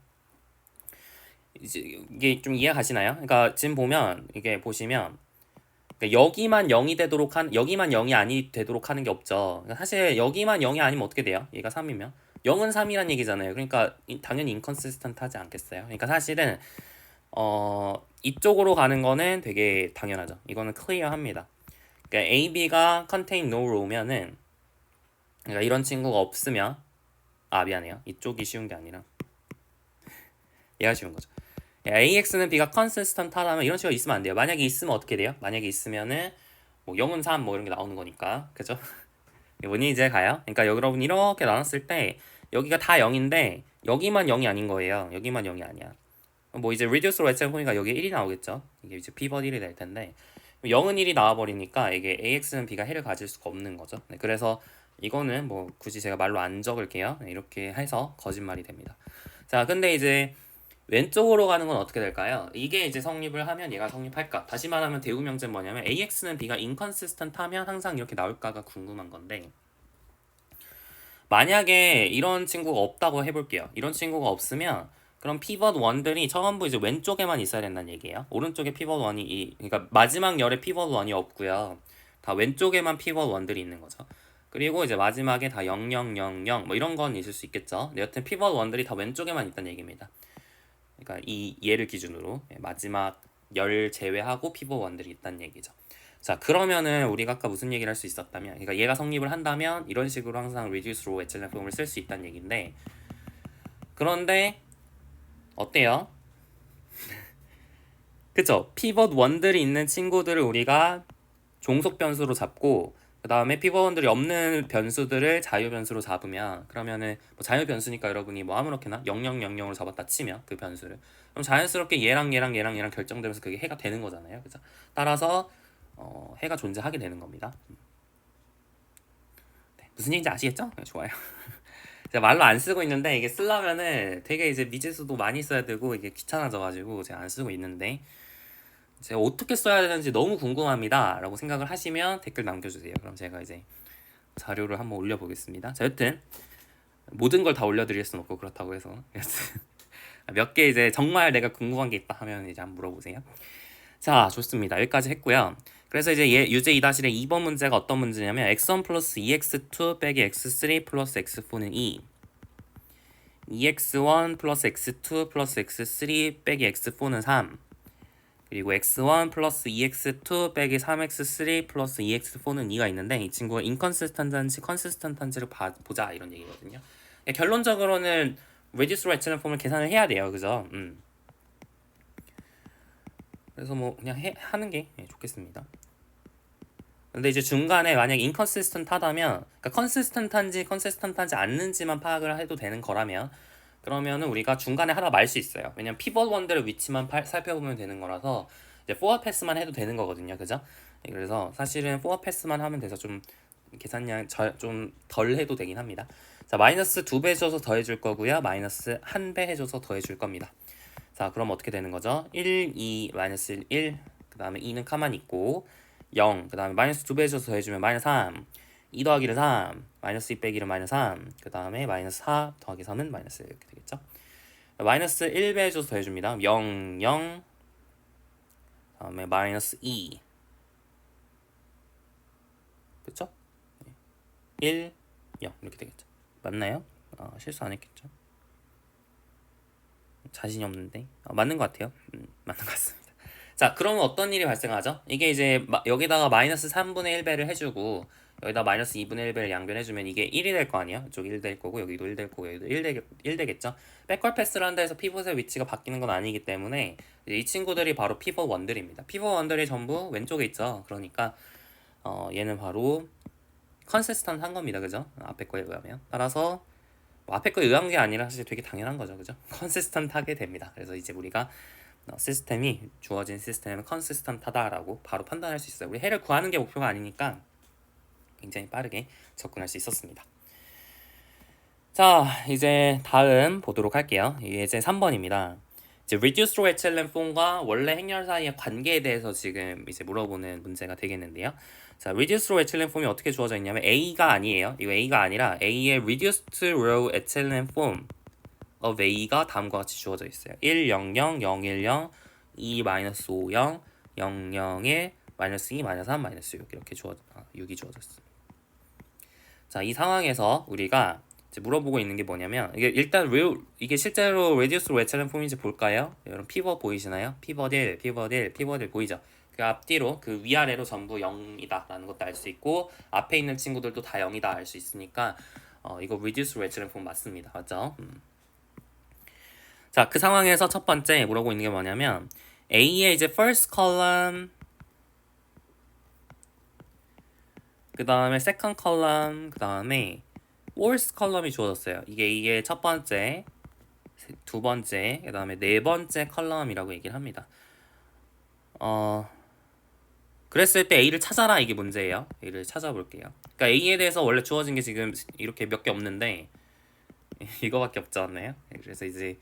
이제 이게 좀 이해가시나요? 그러니까 지금 보면 이게 보시면 그러니까 여기만 0이 아니 되도록 하는 게 없죠. 그러니까 사실 여기만 0이 아니면 어떻게 돼요? 얘가 3이면 0은 3이란 얘기잖아요. 그러니까 당연히 인컨시스턴트 하지 않겠어요. 그러니까 사실은 이쪽으로 가는 거는 되게 당연하죠. 이거는 클리어합니다. 그러니까 A, B가 contain no row면은 그러니까 이런 친구가 없으면 미안해요. 이쪽이 쉬운 게 아니라 얘가 쉬운 거죠. AX는 B가 consistent 하다면 이런 식으로 있으면 안 돼요. 만약에 있으면 어떻게 돼요? 만약에 있으면은 뭐 0은 3 뭐 이런 게 나오는 거니까. 그죠? 이분이 이제 가요. 그러니까 여러분 이렇게 나눴을 때 여기가 다 0인데 여기만 0이 아닌 거예요. 여기만 0이 아니야. 뭐 이제 reduce로 외쳐 보니까 여기 1이 나오겠죠. 이게 이제 피벗 1이 될 텐데 0은 1이 나와 버리니까 이게 AX는 B가 해를 가질 수가 없는 거죠. 그래서 이거는 뭐 굳이 제가 말로 안 적을게요. 이렇게 해서 거짓말이 됩니다. 자, 근데 이제 왼쪽으로 가는 건 어떻게 될까요? 이게 이제 성립을 하면 얘가 성립할까? 다시 말하면 대우 명제는 뭐냐면 AX는 B가 inconsistent 하면 항상 이렇게 나올까가 궁금한 건데 만약에 이런 친구가 없다고 해볼게요. 이런 친구가 없으면 그럼 피벗 1들이 전부 이제 왼쪽에만 있어야 된다는 얘기예요. 오른쪽에 피벗 1이 그러니까 마지막 열에 피벗 1이 없고요. 다 왼쪽에만 피벗 1들이 있는 거죠. 그리고 이제 마지막에 다 0, 0, 0, 0 뭐 이런 건 있을 수 있겠죠. 여튼 피벗 1들이 다 왼쪽에만 있다는 얘기입니다. 그러니까 이 얘를 기준으로 마지막 열 제외하고 피벗 1들이 있다는 얘기죠. 자, 그러면은 우리가 아까 무슨 얘기를 할 수 있었다면, 그러니까 얘가 성립을 한다면 이런 식으로 항상 reduce row echelon 폼을 쓸 수 있다는 얘기인데, 그런데 어때요? 그쵸? 피벗 1들이 있는 친구들을 우리가 종속 변수로 잡고 그 다음에 피벗 1들이 없는 변수들을 자유 변수로 잡으면 그러면은 뭐 자유 변수니까 여러분이 뭐 아무렇게나 0000으로 잡았다 치면 그 변수를 그럼 자연스럽게 얘랑 결정되면서 그게 해가 되는 거잖아요. 그죠? 따라서 해가 존재하게 되는 겁니다. 네, 무슨 얘기인지 아시겠죠? 네, 좋아요. 제가 말로 안 쓰고 있는데 이게 쓰려면은 되게 이제 미지수도 많이 써야 되고 이게 귀찮아져가지고 제가 안 쓰고 있는데 제가 어떻게 써야 되는지 너무 궁금합니다 라고 생각을 하시면 댓글 남겨주세요. 그럼 제가 이제 자료를 한번 올려보겠습니다. 자, 여튼 모든 걸 다 올려드릴 수는 없고 그렇다고 해서 몇 개 이제 정말 내가 궁금한 게 있다 하면 이제 한번 물어보세요. 자, 좋습니다. 여기까지 했고요. 그래서 이제 유제 2-의 2번 문제가 어떤 문제냐면 x1 플러스 2x2 빼기 x3 플러스 x4는 2 2x1 플러스 x2 플러스 x3 빼기 x4는 3 그리고 x1 플러스 2x2 빼기 3x3 플러스 2x4는 2가 있는데 이 친구가 인컨시스턴트한지 컨시스턴트한지를 보자 이런 얘기거든요. 결론적으로는 reduce row echelon 폼을 계산을 해야 돼요. 그죠? 그래서 뭐 그냥 하는 게 좋겠습니다. 근데 이제 중간에 만약에 inconsistent 하다면 그러니까 consistent한지 않는지만 파악을 해도 되는 거라면 그러면은 우리가 중간에 하나 말 수 있어요. 왜냐면 피벗 1들의 위치만 살펴보면 되는 거라서 이제 forward pass만 해도 되는 거거든요. 그죠? 그래서 사실은 forward pass만 하면 돼서 좀 계산량 좀 덜 해도 되긴 합니다. 자, 마이너스 2배 해줘서 더해줄 거고요. 마이너스 1배 해줘서 더해줄 겁니다. 자, 그럼 어떻게 되는 거죠? 1, 2, 마이너스 1, 1, 그 다음에 2는 가만히 있고 0, 그 다음에 마이너스 2배 해줘서 더해주면 마이너스 3, 2 더하기를 3, 마이너스 2 빼기를 마이너스 3, 그 다음에 마이너스 4 더하기 3은 마이너스 1 이렇게 되겠죠? 마이너스 1배 해줘서 더해줍니다. 0, 0, 그 다음에 마이너스 2, 그쵸? 1, 0 이렇게 되겠죠? 맞나요? 실수 안 했겠죠? 자신이 없는데 맞는 것 같아요. 맞는 것 같습니다. 자, 그러면 어떤 일이 발생하죠? 이게 이제 여기다가 마이너스 3분의 1배를 해주고 여기다 마이너스 2분의 1배를 양변해주면 이게 1이 될 거 아니야? 이쪽 1 될 거고 여기도 1 될 거고 여기도 1 되겠죠? 백컬 패스를 한다 해서 피벗의 위치가 바뀌는 건 아니기 때문에 이 친구들이 바로 피벗 1들입니다. 피벗 1들이 전부 왼쪽에 있죠. 그러니까 얘는 바로 컨시스턴트 한 겁니다. 그죠? 앞에 거에 의하면. 따라서 뭐 앞에 거에 의한 게 아니라 사실 되게 당연한 거죠. 그죠? 컨시스턴트 하게 됩니다. 그래서 이제 우리가 시스템이 주어진 시스템은 컨시스턴트하다라고 바로 판단할 수 있어요. 우리 해를 구하는 게 목표가 아니니까 굉장히 빠르게 접근할 수 있었습니다. 자, 이제 다음 보도록 할게요. 이게 이제 3번입니다. 이제 reduced row echelon form과 원래 행렬 사이의 관계에 대해서 지금 이제 물어보는 문제가 되겠는데요. 자, reduced row echelon form이 어떻게 주어져 있냐면 A가 아니에요. 이거 A가 아니라 A의 reduced row echelon form of A가 다음과 같이 주어져 있어요. 1, 0, 0, 0, 1, 0, 2, 5, 0, 0, 0, 1, -2, -3, -6 이렇게 6이 주어졌습니다. 자, 이 상황에서 우리가 이제 물어보고 있는 게 뭐냐면 이게 일단 이게 실제로 reduce row echelon form인지 볼까요? 여러분 피벗 보이시나요? 피벗 1, 피벗 1, 피벗 1 보이죠? 그 앞뒤로 그 위아래로 전부 0이다 라는 것도 알 수 있고 앞에 있는 친구들도 다 0이다 알 수 있으니까 이거 reduce row echelon form 맞습니다. 맞죠? 자, 그 상황에서 첫 번째 물어보고 있는 게 뭐냐면 A의 이제 first column 그 다음에 second column 그 다음에 fourth column이 주어졌어요. 이게 첫 번째, 두 번째, 그 다음에 네 번째 컬럼이라고 얘기를 합니다. 그랬을 때 A를 찾아라 이게 문제예요. A를 찾아볼게요. 그러니까 A에 대해서 원래 주어진 게 지금 이렇게 몇 개 없는데 이거밖에 없지 않나요? 그래서 이제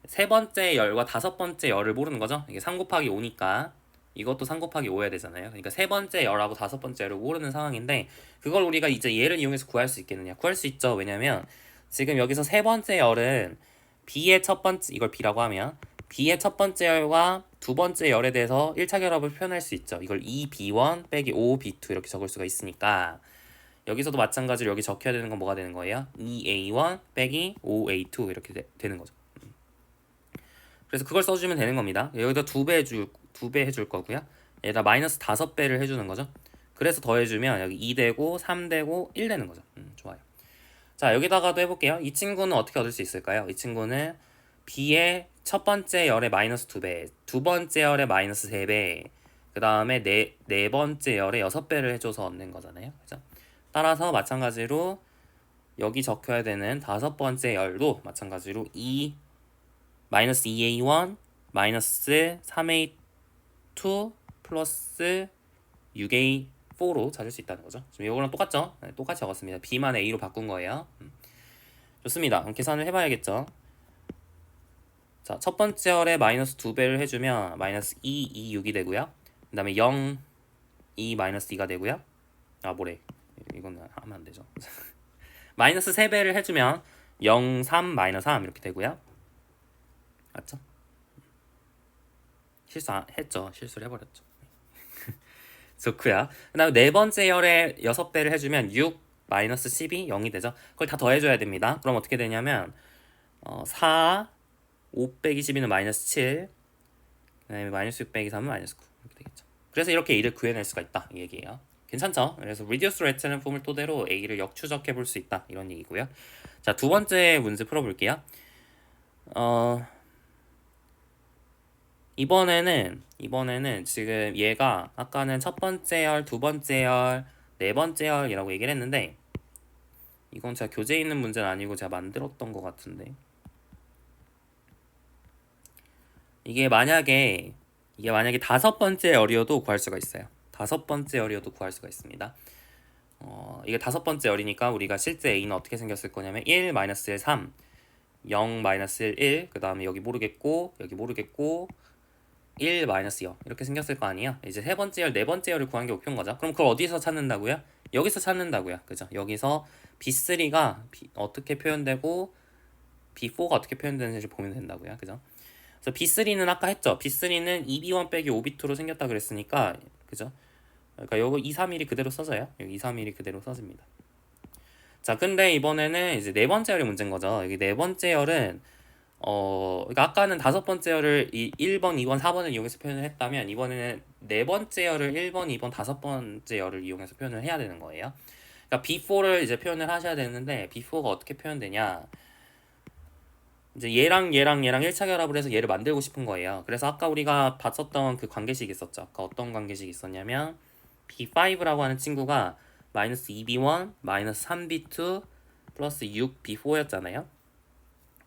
세 번째 열과 다섯 번째 열을 모르는 거죠. 이게 3 곱하기 5니까 이것도 3 곱하기 5여야 되잖아요. 그러니까 세 번째 열하고 다섯 번째 열을 모르는 상황인데 그걸 우리가 이제 얘를 이용해서 구할 수 있겠느냐? 구할 수 있죠. 왜냐면 지금 여기서 세 번째 열은 B의 첫 번째 이걸 B라고 하면 B의 첫 번째 열과 두 번째 열에 대해서 1차 결합을 표현할 수 있죠. 이걸 2B1 빼기 5B2 이렇게 적을 수가 있으니까 여기서도 마찬가지로 여기 적혀야 되는 건 뭐가 되는 거예요? 2A1 빼기 5A2 이렇게 되는 거죠. 그래서 그걸 써주면 되는 겁니다. 여기다 2배 해줄 거고요. 얘다 마이너스 5배를 해주는 거죠. 그래서 더해주면 여기 2 되고 3 되고 1 되는 거죠. 좋아요. 자, 여기다가도 해볼게요. 이 친구는 어떻게 얻을 수 있을까요? 이 친구는 B의 첫 번째 열의 마이너스 2배, 두 번째 열의 마이너스 3배, 그 다음에 네 번째 열의 6배를 해줘서 얻는 거잖아요. 그죠? 따라서 마찬가지로 여기 적혀야 되는 다섯 번째 열도 마찬가지로 마이너스 2A1 마이너스 3A2 플러스 6A4로 찾을 수 있다는 거죠. 지금 이거랑 똑같죠? 네, 똑같이 적었습니다. B만 A로 바꾼 거예요. 좋습니다. 그럼 계산을 해봐야겠죠. 자, 첫 번째 열에 마이너스 2배를 해주면 마이너스 2, 6이 되고요. 그 다음에 0, 2, 마이너스 2가 되고요. 뭐래. 이건 하면 안 되죠. 마이너스 3배를 해주면 0, 3, 마이너스 3 이렇게 되고요. 맞죠? 실수를 해버렸죠. 좋구요. 그 다음에 네 번째 열에 6배를 해주면 6, 마이너스 12, 0이 되죠. 그걸 다 더해줘야 됩니다. 그럼 어떻게 되냐면 4, 5 빼기 12는 마이너스 7, 그 다음에 마이너스 6 빼기 3은 마이너스 9 이렇게 되겠죠. 그래서 이렇게 A를 구해낼 수가 있다 이 얘기예요. 괜찮죠? 그래서 reduced row echelon form을 토대로 A를 역추적해 볼 수 있다 이런 얘기고요. 자, 두 번째 문제 풀어볼게요. 이번에는 지금 얘가 아까는 첫 번째 열, 두 번째 열, 네 번째 열이라고 얘기를 했는데 이건 제가 교재에 있는 문제는 아니고 제가 만들었던 것 같은데 이게 만약에 다섯 번째 열이어도 구할 수가 있어요. 다섯 번째 열이어도 구할 수가 있습니다. 이게 다섯 번째 열이니까 우리가 실제 A는 어떻게 생겼을 거냐면 1, 마이너스 1, 3, 0, 마이너스 1, 1, 그 다음에 여기 모르겠고 1, 마이너스 0 이렇게 생겼을 거 아니에요. 이제 세 번째 열, 네 번째 열을 구하는 게 목표인 거죠. 그럼 그걸 어디서 찾는다고요? 여기서 찾는다고요. 그죠? 여기서 B3가 어떻게 표현되고 B4가 어떻게 표현되는지 보면 된다고요. 그죠? 그래서 B3는 아까 했죠. B3는 2B1 빼기 5B2로 생겼다 그랬으니까 그죠? 그러니까 요거 2, 3, 1이 그대로 써져요. 여기 2, 3, 1이 그대로 써집니다. 자, 근데 이번에는 이제 네 번째 열이 문제인 거죠. 여기 네 번째 열은 그러니까 아까는 다섯 번째 열을 1번, 2번, 4번을 이용해서 표현을 했다면 이번에는 네 번째 열을 1번, 2번, 다섯 번째 열을 이용해서 표현을 해야 되는 거예요. 그러니까 B4를 이제 표현을 하셔야 되는데 B4가 어떻게 표현되냐? 이제 얘랑 1차 결합을 해서 얘를 만들고 싶은 거예요. 그래서 아까 우리가 봤었던 그 관계식이 있었죠. 아까 어떤 관계식이 있었냐면 B5라고 하는 친구가 마이너스 2B1, 마이너스 3B2, 플러스 6B4였잖아요.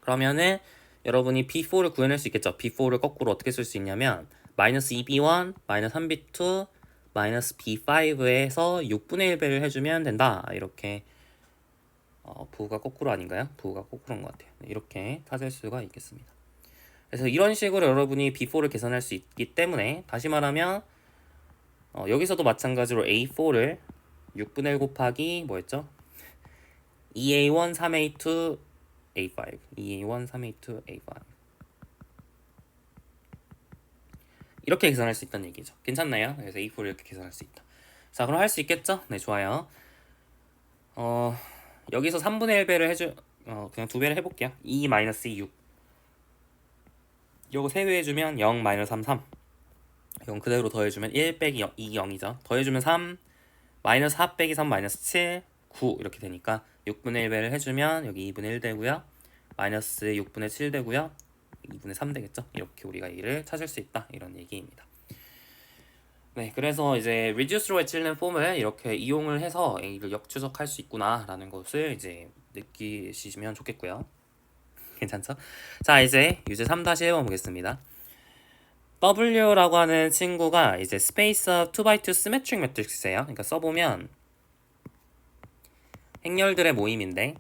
그러면은 여러분이 B4를 구해낼 수 있겠죠. B4를 거꾸로 어떻게 쓸 수 있냐면 마이너스 2B1, 마이너스 3B2, 마이너스 B5에서 6분의 1배를 해주면 된다. 이렇게 부호가 거꾸로 아닌가요? 부호가 거꾸로인 것 같아요. 이렇게 찾을 수가 있겠습니다. 그래서 이런 식으로 여러분이 B4를 계산할 수 있기 때문에 다시 말하면 여기서도 마찬가지로 A4를 6분의 1 곱하기 뭐였죠? 2A1, 3A2, A5 2A1, 3A2, A5 이렇게 계산할 수 있다는 얘기죠. 괜찮나요? 그래서 A4를 이렇게 계산할 수 있다. 자, 그럼 할 수 있겠죠? 네, 좋아요. 여기서 3분의 1배를 그냥 2배를 해볼게요. 2 마이너스 6 요거 3배 해주면 0 마이너스 3, 3 이건 그대로 더해주면 1 빼기 2, 0이죠. 더해주면 3 마이너스 4 빼기 3 마이너스 7, 9 이렇게 되니까 6분의 1배를 해주면 여기 2분의 1 되고요. 마이너스 6분의 7 되고요. 2분의 3 되겠죠. 이렇게 우리가 이를 찾을 수 있다. 이런 얘기입니다. 네, 그래서 이제 reduce로 해치는 폼을 이렇게 이용을 해서 A를 역추적할 수 있구나 라는 것을 이제 느끼시면 좋겠고요. 괜찮죠? 자, 이제 유제 3-1번 보겠습니다. W라고 하는 친구가 이제 space of 2x2 symmetric matrix예요. 그러니까 써보면 행렬들의 모임인데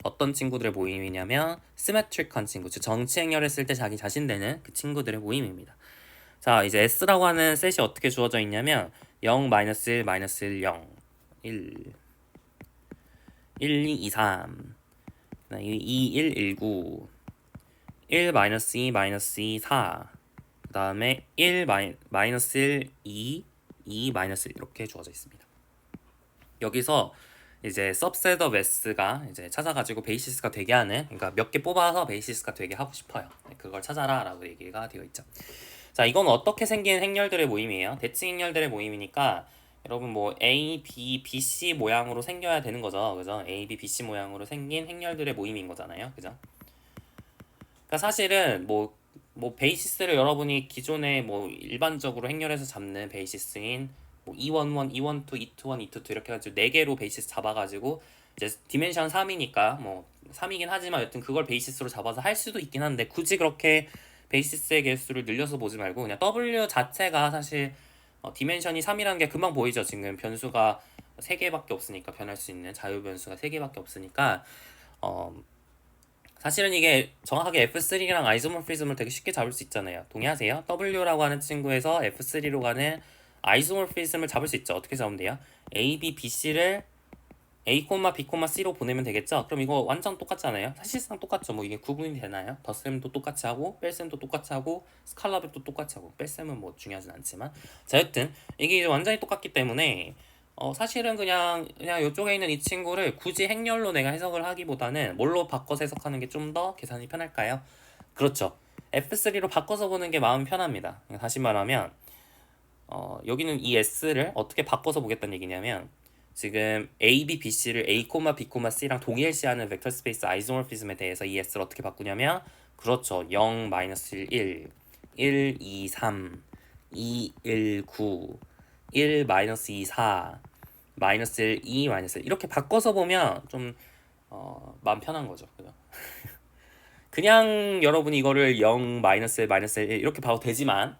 어떤 친구들의 모임이냐면 symmetric한 친구, 즉 정치 행렬했을 때 자기 자신 되는 그 친구들의 모임입니다. 자, 이제 S라고 하는 셋이 어떻게 주어져 있냐면 0, 마이너스 1, 마이너스 1, 0, 1, 1, 2, 2, 3, 2, 1, 1, 9, 1, 마이너스 2, 마이너스 2, 4, 그 다음에 1, 마이너스 1, 2, 2, 마이너스 1 이렇게 주어져 있습니다. 여기서 이제 subset of S가 이제 찾아가지고 베이시스가 되게 하는, 그러니까 몇 개 뽑아서 베이시스가 되게 하고 싶어요. 그걸 찾아라 라고 얘기가 되어 있죠. 자, 이건 어떻게 생긴 행렬들의 모임이에요. 대칭 행렬들의 모임이니까 여러분 뭐 A, B, B, C 모양으로 생겨야 되는 거죠. 그죠? A, B, B, C 모양으로 생긴 행렬들의 모임인 거잖아요. 그죠? 그러니까 사실은 뭐 베이시스를 여러분이 기존에 뭐 일반적으로 행렬해서 잡는 베이시스인 뭐 E11, E12, E21, E22 이렇게 해가지고 4개로 베이시스 잡아가지고 이제 디멘션 3이니까 뭐 3이긴 하지만 여튼 그걸 베이시스로 잡아서 할 수도 있긴 한데 굳이 그렇게 베이시스의 개수를 늘려서 보지 말고 그냥 W 자체가 사실 디멘션이 3이라는 게 금방 보이죠. 지금 변수가 3개밖에 없으니까 변할 수 있는 자유 변수가 3개밖에 없으니까 사실은 이게 정확하게 F3랑 아이소모피즘을 되게 쉽게 잡을 수 있잖아요. 동의하세요? W라고 하는 친구에서 F3로 가는 아이소모피즘을 잡을 수 있죠. 어떻게 잡으면 돼요? A, B, B, C를 A, B, C로 보내면 되겠죠? 그럼 이거 완전 똑같잖아요. 사실상 똑같죠. 뭐 이게 구분이 되나요? 덧셈도 똑같이 하고 뺄셈도 똑같이 하고 스칼라벨도 똑같이 하고 뺄셈은 뭐 중요하진 않지만 자, 여튼 이게 이제 완전히 똑같기 때문에 사실은 그냥 이쪽에 있는 이 친구를 굳이 행렬로 내가 해석을 하기보다는 뭘로 바꿔서 해석하는 게 좀 더 계산이 편할까요? 그렇죠. F3로 바꿔서 보는 게 마음 편합니다. 다시 말하면 여기는 이 S를 어떻게 바꿔서 보겠다는 얘기냐면 지금 A, B, B, C를 A, B, C랑 동일시하는 벡터 스페이스 아이소모피즘에 대해서 이 S를 어떻게 바꾸냐면 그렇죠. 0, 마이너스 1, 1, 2, 3, 2, 1, 9, 1, 마이너스 2, 4, 마이너스 1, 2, 마이너스 1 이렇게 바꿔서 보면 좀 마음 편한 거죠. 그죠? 그냥 여러분이 이거를 0, 마이너스 1, 마이너스 1 이렇게 봐도 되지만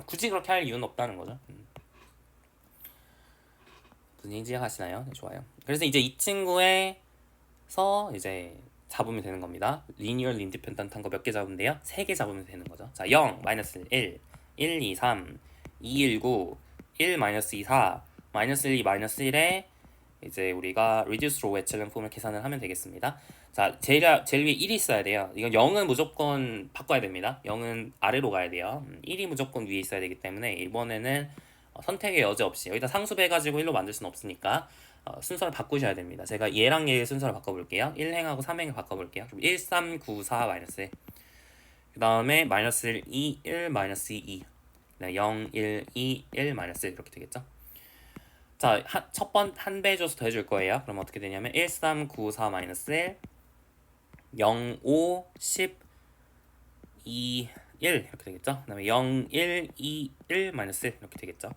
굳이 그렇게 할 이유는 없다는 거죠. 무슨 얘기인지 하시나요? 네, 좋아요. 그래서 이제 이 친구에서 이제 잡으면 되는 겁니다. 리니얼 인디펜던트한 거 몇 개 잡으면 돼요? 3개 잡으면 되는 거죠. 자, 0, 마이너스 1, 1, 2, 3, 2, 1, 9, 1, 마이너스 2, 4, 마이너스 1, 2, 마이너스 1에 이제 우리가 reduce row echelon 폼을 계산을 하면 되겠습니다. 자, 제일 위에 1이 있어야 돼요. 이건 0은 무조건 바꿔야 됩니다. 0은 아래로 가야 돼요. 1이 무조건 위에 있어야 되기 때문에 이번에는 선택의 여지 없이 여기다 상수배가지고 1로 만들 수는 없으니까 순서를 바꾸셔야 됩니다. 제가 얘랑 얘의 순서를 바꿔볼게요. 1행하고 3행을 바꿔볼게요. 그럼 1, 3, 9, 4 마이너스 1. 그 다음에 마이너스 1, 2, 1, 마이너스 2, 2. 0, 1, 2, 1, 마이너스 1 이렇게 되겠죠. 자, 한 배 줘서 더해줄 거예요. 그럼 어떻게 되냐면 1, 3, 9, 4 마이너스 1, 0, 5, 10, 2, 1 이렇게 되겠죠. 그 다음에 0, 1, 2, 1 마이너스 1 이렇게 되겠죠.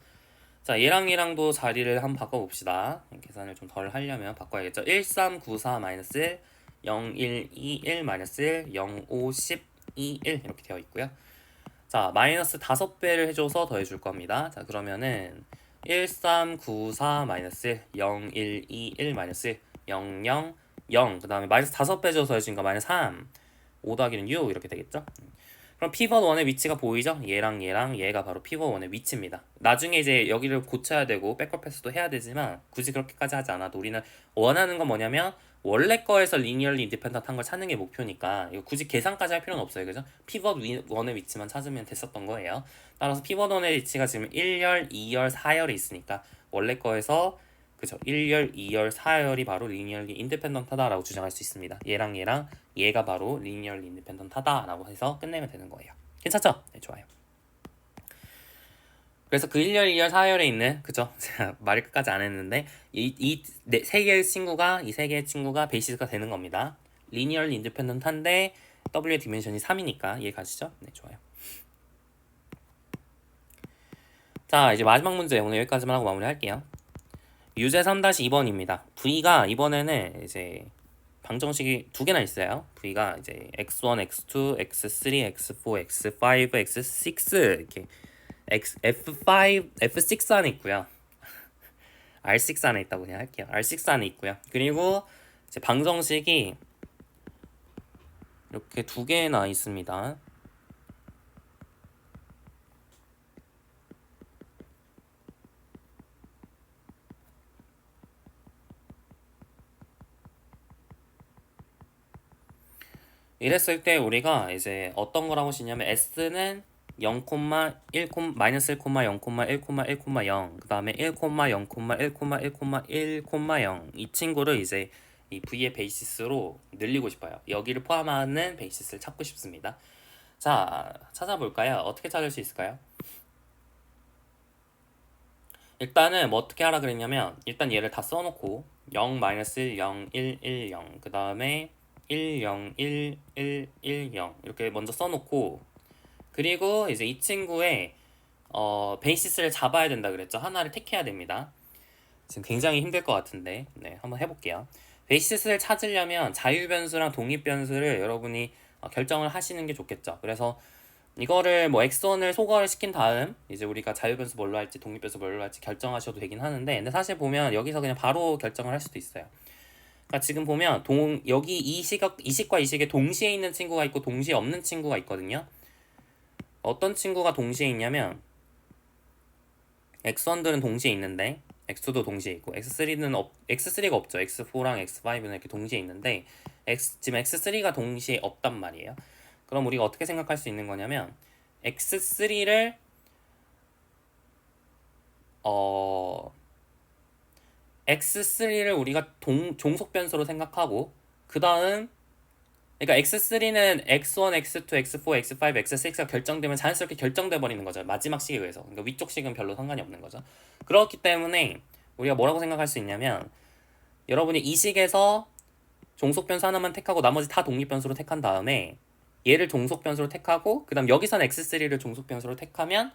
자, 얘랑도 자리를 한번 바꿔봅시다. 계산을 좀 덜 하려면 바꿔야겠죠. 1, 3, 9, 4 마이너스 1, 0, 1, 2, 1, 마이너스 1, 0, 5, 10, 2, 1 이렇게 되어 있고요. 자, 마이너스 5배를 해줘서 더해줄 겁니다. 자, 그러면은 1, 3, 9, 4, 마이너스 1, 0, 1, 2, 1, 마이너스 1, 0, 0, 0. 그 다음에 마이너스 5배 줘서 더해주니까 마이너스 3, 5 더하기는 6 이렇게 되겠죠? 그럼 피벗 1의 위치가 보이죠? 얘랑 얘랑 얘가 바로 피벗 1의 위치입니다. 나중에 이제 여기를 고쳐야 되고 백업 패스도 해야 되지만 굳이 그렇게까지 하지 않아도 우리는 원하는 건 뭐냐면 원래 거에서 리니얼리 인디펜던트 한 걸 찾는 게 목표니까 이거 굳이 계산까지 할 필요는 없어요. 그죠? 피벗 1의 위치만 찾으면 됐었던 거예요. 따라서 피벗 1의 위치가 지금 1열, 2열, 4열이 있으니까 원래 거에서 그죠? 1열, 2열, 4열이 바로 리니얼리 인디펜던트하다라고 주장할 수 있습니다. 얘랑 얘랑 얘가 바로 리니얼리 인디펜던트하다라고 해서 끝내면 되는 거예요. 괜찮죠? 네, 좋아요. 그래서 그 1열, 2열, 4열에 있는 그죠? 제가 말을 끝까지 안 했는데 이 세 개의 친구가 이 세 개의 친구가 베이시스가 되는 겁니다. 리니얼리 인디펜던트한데 W의 디멘션이 3이니까 이해 가시죠? 네, 좋아요. 자, 이제 마지막 문제 오늘 여기까지만 하고 마무리할게요. 유제 3-2번입니다. V가 이번에는 이제 방정식이 두 개나 있어요. V가 이제 x1, x2, x3, x4, x5, x6 이렇게 F5, F6 안에 있고요. R6 안에 있다고 그냥 할게요. R6 안에 있고요. 그리고 이제 방정식이 이렇게 두 개나 있습니다. 이랬을 때 우리가 이제 어떤 걸 하고 싶냐면 S는 0, 1, 마이너스 1, 0, 1, 1, 0. 그 다음에 1, 0, 1, 1, 1, 0. 이 친구를 이제 이 V의 베이시스로 늘리고 싶어요. 여기를 포함하는 베이시스를 찾고 싶습니다. 자, 찾아볼까요? 어떻게 찾을 수 있을까요? 일단은 뭐 어떻게 하라 그랬냐면 일단 얘를 다 써놓고 0, 1, 0, 1, 1, 0. 그 다음에 1, 0, 1, 1, 1, 0 이렇게 먼저 써놓고 그리고 이제 이 친구의 베이시스를 잡아야 된다 그랬죠. 하나를 택해야 됩니다. 지금 굉장히 힘들 것 같은데 네, 한번 해볼게요. 베이시스를 찾으려면 자유변수랑 독립변수를 여러분이 결정을 하시는 게 좋겠죠. 그래서 이거를 뭐 x1을 소거를 시킨 다음 이제 우리가 자유변수 뭘로 할지 독립변수 뭘로 할지 결정하셔도 되긴 하는데 근데 사실 보면 여기서 그냥 바로 결정을 할 수도 있어요. 그러니까 지금 보면 여기 이식과 이식에 동시에 있는 친구가 있고 동시에 없는 친구가 있거든요. 어떤 친구가 동시에 있냐면 x1들은 동시에 있는데 x2도 동시에 있고 x3가 없죠. x4랑 x5는 이렇게 동시에 있는데 지금 x3가 동시에 없단 말이에요. 그럼 우리가 어떻게 생각할 수 있는 거냐면 x3를 x3를 우리가 종속 변수로 생각하고 그 다음 그러니까 x3는 x1, x2, x4, x5, x6가 결정되면 자연스럽게 결정돼 버리는 거죠. 마지막 식에 의해서. 그러니까 위쪽 식은 별로 상관이 없는 거죠. 그렇기 때문에 우리가 뭐라고 생각할 수 있냐면 여러분이 이 식에서 종속 변수 하나만 택하고 나머지 다 독립 변수로 택한 다음에 얘를 종속 변수로 택하고 그다음 여기서는 x3를 종속 변수로 택하면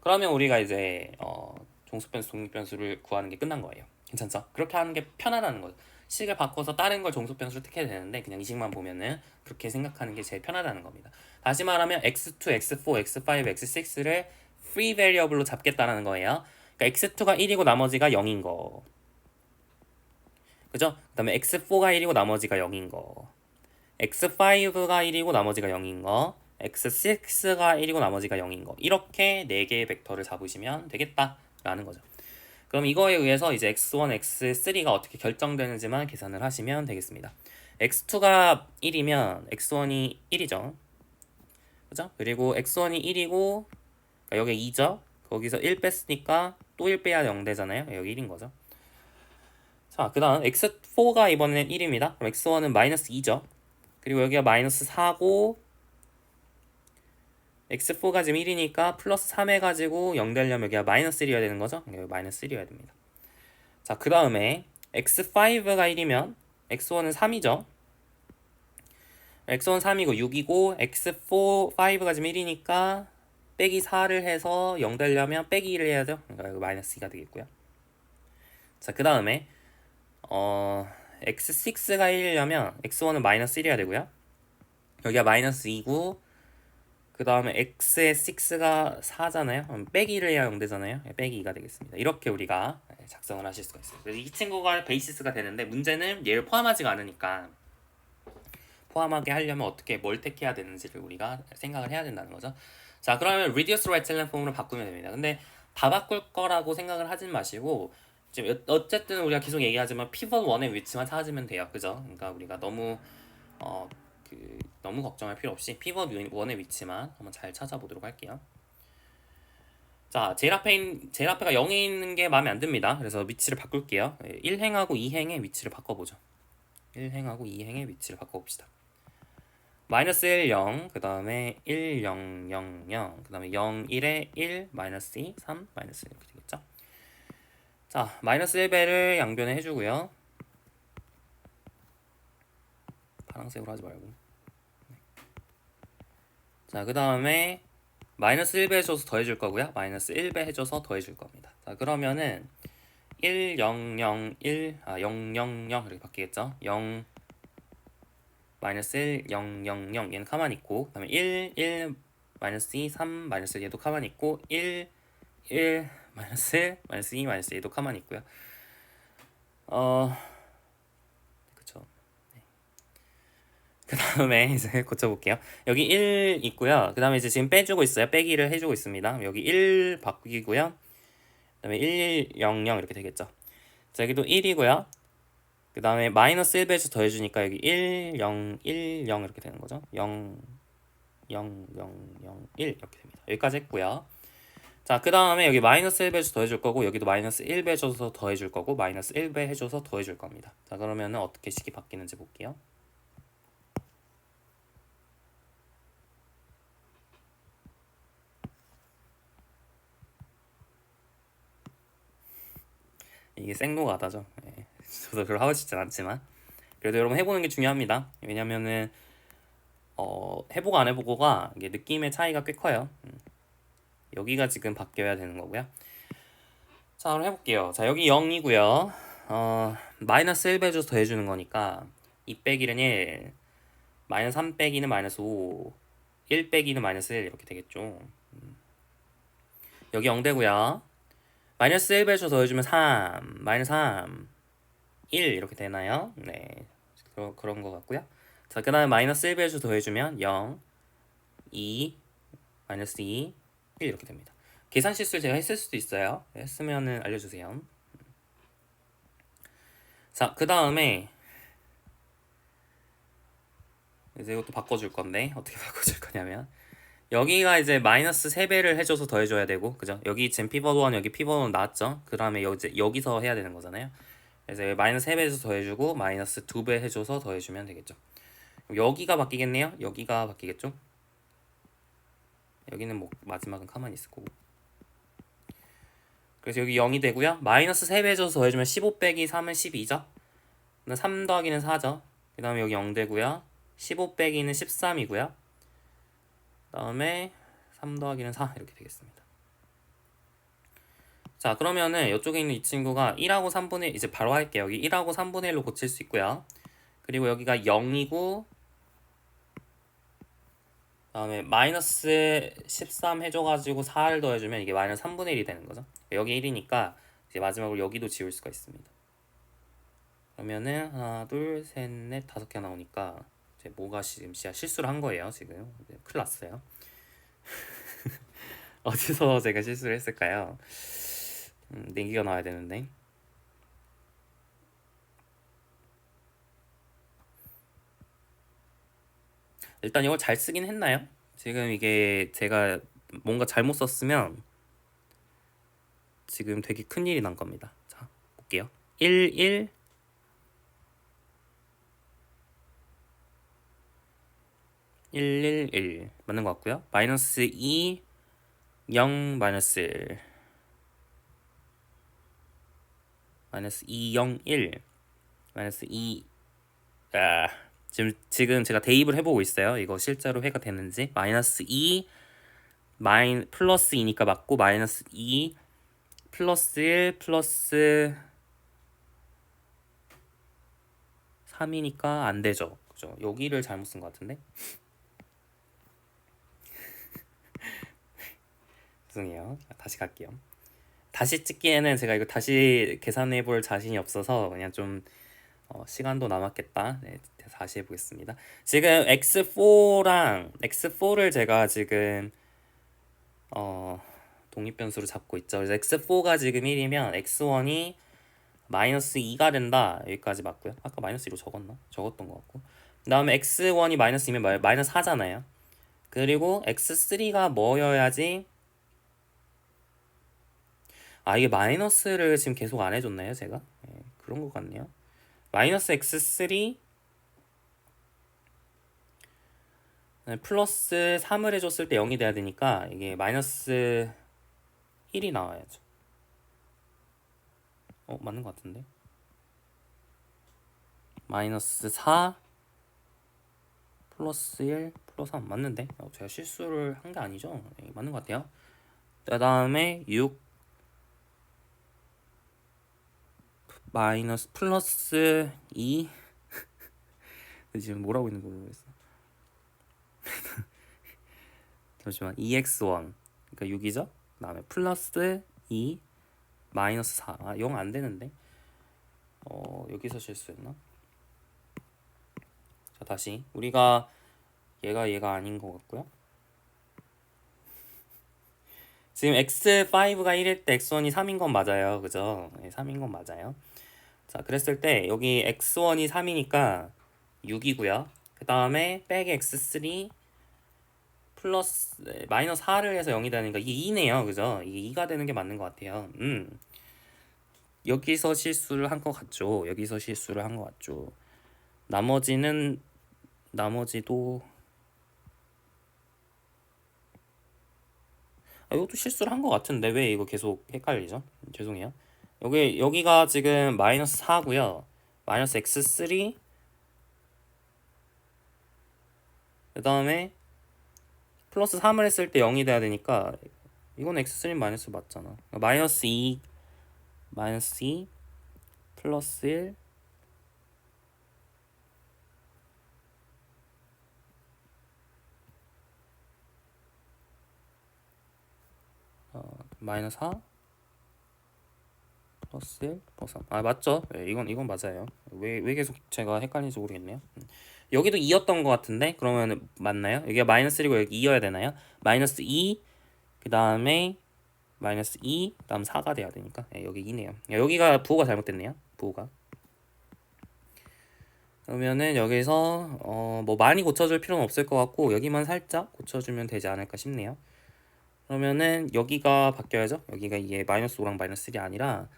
그러면 우리가 이제 종속 변수 독립 변수를 구하는 게 끝난 거예요. 괜찮죠? 그렇게 하는 게 편하다는 거죠. 식을 바꿔서 다른 걸 종속 변수로 택해야 되는데 그냥 이 식만 보면은 그렇게 생각하는 게 제일 편하다는 겁니다. 다시 말하면 x2, x4, x5, x6를 free variable로 잡겠다는 거예요. 그러니까 x2가 1이고 나머지가 0인 거. 그죠? 그 다음에 x4가 1이고 나머지가 0인 거. x5가 1이고 나머지가 0인 거. x6가 1이고 나머지가 0인 거. 이렇게 4개의 벡터를 잡으시면 되겠다라는 거죠. 그럼 이거에 의해서 이제 x1, x3가 어떻게 결정되는지만 계산을 하시면 되겠습니다. x2가 1이면 x1이 1이죠. 그죠? 그리고 x1이 1이고 그러니까 여기 2죠. 거기서 1 뺐으니까 또 1 빼야 0 되잖아요. 여기 1인 거죠. 자, 그 다음 x4가 이번에는 1입니다. 그럼 x1은 마이너스 2죠. 그리고 여기가 마이너스 4고 x4가 지금 1이니까 플러스 3 해가지고 0 되려면 여기가 마이너스 1이어야 되는 거죠. 여기 마이너스 1이어야 됩니다. 자, 그 다음에 x5가 1이면 x1은 3이죠. x1 3이고 6이고 x4, 5가 지금 1이니까 빼기 4를 해서 0 되려면 빼기 1을 해야죠. 그러니까 이거 마이너스 2가 되겠고요. 자, 그 다음에 x6가 1이려면 x1은 마이너스 1이어야 되고요. 여기가 마이너스 2고 그 다음에 x의 6가 4잖아요. 그럼 빼기 1을 해야 0 되잖아요. 빼기 2가 되겠습니다. 이렇게 우리가 작성을 하실 수가 있어요. 그래서 이 친구가 베이시스가 되는데 문제는 얘를 포함하지가 않으니까 포함하게 하려면 어떻게 뭘 택해야 되는지를 우리가 생각을 해야 된다는 거죠. 자, 그러면 reduce right echelon form으로 바꾸면 됩니다. 근데 다 바꿀 거라고 생각을 하진 마시고 지금 어쨌든 우리가 계속 얘기하지만 pivot 1의 위치만 찾으면 돼요. 그죠? 그러니까 우리가 너무 너무 걱정할 필요 없이 pivot 1의 위치만 한번 잘 찾아보도록 할게요. 자, 제일 앞에가 0에 있는 게 마음에 안 듭니다. 그래서 위치를 바꿀게요. 1행하고 2행의 위치를 바꿔보죠. 1행하고 2행의 위치를 바꿔봅시다. 마이너스 1, 0, 그 다음에 1, 0, 0, 0, 그 다음에 0, 1에 1, 마이너스 2, 3, 마이너스 1 이렇게 되겠죠. 자, 마이너스 1배를 양변에 해주고요. 파란색으로 하지 말고. 자, 그 다음에 마이너스 1배 해줘서 더해줄 거고요. 마이너스 1배 해줘서 더해줄 겁니다. 자, 그러면은 1, 0, 0, 1, 0, 0, 0 이렇게 바뀌겠죠. 0, 마이너스 1, 0, 0, 0 얘는 가만히 있고 그 다음에 1, 1, 마이너스 2, 3, 마이너스 1 얘도 가만히 있고 1, 1, 마이너스 1, 마이너스 2, 마이너스 얘도 가만히 있고요. 그쵸. 네. 그 다음에 이제 고쳐볼게요. 여기 1 있고요. 그 다음에 이제 지금 빼주고 있어요. 빼기를 해주고 있습니다. 여기 1 바꾸기고요. 그 다음에 1, 1, 0, 0 이렇게 되겠죠. 자, 여기도 1이고요. 그 다음에 마이너스 1배에서 더해주니까 여기 1, 0, 1, 0 이렇게 되는 거죠. 0, 0, 0, 0, 1 이렇게 됩니다. 여기까지 했고요. 자, 그 다음에 여기 마이너스 1배 해줘서 더해줄 거고 여기도 마이너스 1배 해줘서 더해줄 거고 마이너스 1배 해줘서 더해줄 겁니다. 자, 그러면은 어떻게 식이 바뀌는지 볼게요. 이게 생노가다죠. 예. 저도 그걸 하고 싶진 않지만 그래도 여러분 해보는 게 중요합니다. 왜냐면은 해보고 안 해보고가 이게 느낌의 차이가 꽤 커요. 여기가 지금 바뀌어야 되는 거고요. 자, 그럼 해볼게요. 자, 여기 0이고요. 마이너스 1배 줘서 더해주는 거니까 2 빼기는 1, 마이너스 3 빼기는 마이너스 5, 1 빼기는 마이너스 1 이렇게 되겠죠. 여기 0 되고요. 마이너스 1배 줘서 더해주면 3, 마이너스 3, 1 이렇게 되나요? 네, 그런 거 같고요. 자, 그 다음에 마이너스 1배 줘서 더해주면 0, 2, 마이너스 2, 1 이렇게 됩니다. 계산 실수를 제가 했을 수도 있어요. 했으면은 알려주세요. 자, 그 다음에 이제 이것도 바꿔줄 건데 어떻게 바꿔줄 거냐면 여기가 이제 마이너스 3배를 해줘서 더해줘야 되고 그죠? 여기 지금 피벗 1 여기 피벗 1 나왔죠? 그 다음에 여기서 해야 되는 거잖아요. 그래서 마이너스 3배 해서 더해주고 마이너스 2배 해줘서 더해주면 되겠죠. 여기가 바뀌겠네요. 여기가 바뀌겠죠? 여기는 뭐 마지막은 가만히 있을 거고. 그래서 여기 0이 되고요. 마이너스 3배 해줘서 더해주면 15 빼기 3은 12죠. 3 더하기는 4죠. 그 다음에 여기 0 되고요. 15 빼기는 13이고요. 그 다음에 3 더하기는 4 이렇게 되겠습니다. 자, 그러면은 이쪽에 있는 이 친구가 1하고 3분의 1 이제 바로 할게요. 여기 1하고 3분의 1로 고칠 수 있고요. 그리고 여기가 0이고 그다음에 마이너스 13 해줘가지고 4를 더해주면 이게 마이너스 3분의 1이 되는 거죠. 여기 1이니까 이제 마지막으로 여기도 지울 수가 있습니다. 그러면은 하나, 둘, 셋, 넷, 5개 나오니까 이제 뭐가 지금 진짜 실수를 한 거예요. 지금 큰일 났어요. 어디서 제가 실수를 했을까요? 4개가 나와야 되는데. 일단 이걸 잘 쓰긴 했나요? 지금 이게 제가 뭔가 잘못 썼으면 지금 되게 큰일이 난 겁니다. 자, 볼게요. 1, 1, 1, 1, 1 맞는 것 같고요. 마이너스 2, 0, 마이너스 1 마이너스 2, 0, 1 마이너스 2 지금 제가 대입을 해보고 있어요. 이거 실제로 회가 되는지. 마이너스 2 플러스 2니까 맞고 마이너스 2 플러스 1 플러스 3이니까 안 되죠. 그죠? 여기를 잘못 쓴 것 같은데. 죄송해요. 다시 갈게요. 다시 찍기에는 제가 이거 다시 계산해 볼 자신이 없어서 그냥 좀 시간도 남았겠다. 네, 다시 해보겠습니다. 지금 x4를 제가 지금 독립변수로 잡고 있죠. 그래서 x4가 지금 1이면 x1이 마이너스 2가 된다. 여기까지 맞고요. 아까 마이너스 2로 적었나? 적었던 것 같고. 그 다음에 x1이 마이너스 2면 마이너스 4잖아요. 그리고 x3가 뭐여야지? 아, 이게 마이너스를 지금 계속 안 해줬나요, 제가? 네, 그런 것 같네요. 마이너스 x3 플러스 3을 해줬을 때 0이 돼야 되니까 이게 마이너스 1이 나와야죠. 맞는 것 같은데? 마이너스 4 플러스 1 플러스 3 맞는데? 제가 실수를 한 게 아니죠? 네, 맞는 것 같아요. 그 다음에 6 마이너스 플러스 2 지금 뭐라고 있는지 모르겠어. 잠시만 2x1 그러니까 6이죠? 그 다음에 플러스 2 마이너스 4 0 안 되는데 여기서 실수했나? 자 다시 우리가 얘가 아닌 것 같고요. 지금 x5가 1일 때 x1이 3인 건 맞아요. 그죠? 네, 3인 건 맞아요. 자 그랬을 때 여기 x1이 3이니까 6이고요. 그 다음에 빼기 x3 플러스 마이너스 4를 해서 0이 되니까 이게 2네요. 그죠? 이게 2가 되는 게 맞는 것 같아요. 여기서 실수를 한 것 같죠. 여기서 실수를 한 것 같죠. 나머지도 이것도 실수를 한 것 같은데 왜 이거 계속 헷갈리죠? 죄송해요. 여기가 지금 마이너스 4고요. 마이너스 x3 그 다음에 플러스 3을 했을 때 0이 돼야 되니까 이건 x3 마이너스 맞잖아. 마이너스 2 플러스 1 마이너스 4 플러스 1 플러스 3 맞죠? 네, 이건 맞아요. 왜 계속 제가 헷갈리는지 모르겠네요. 여기도 2였던 것 같은데 그러면 맞나요? 여기가 마이너스 1이고 여기 2여야 되나요? 마이너스 2 그 다음에 마이너스 2 다음 4가 돼야 되니까 네, 여기 2네요. 여기가 부호가 잘못됐네요. 부호가. 그러면은 여기서 뭐 많이 고쳐줄 필요는 없을 것 같고 여기만 살짝 고쳐주면 되지 않을까 싶네요. 그러면은 여기가 바뀌어야죠. 여기가 이게 마이너스 5랑 마이너스 1이 아니라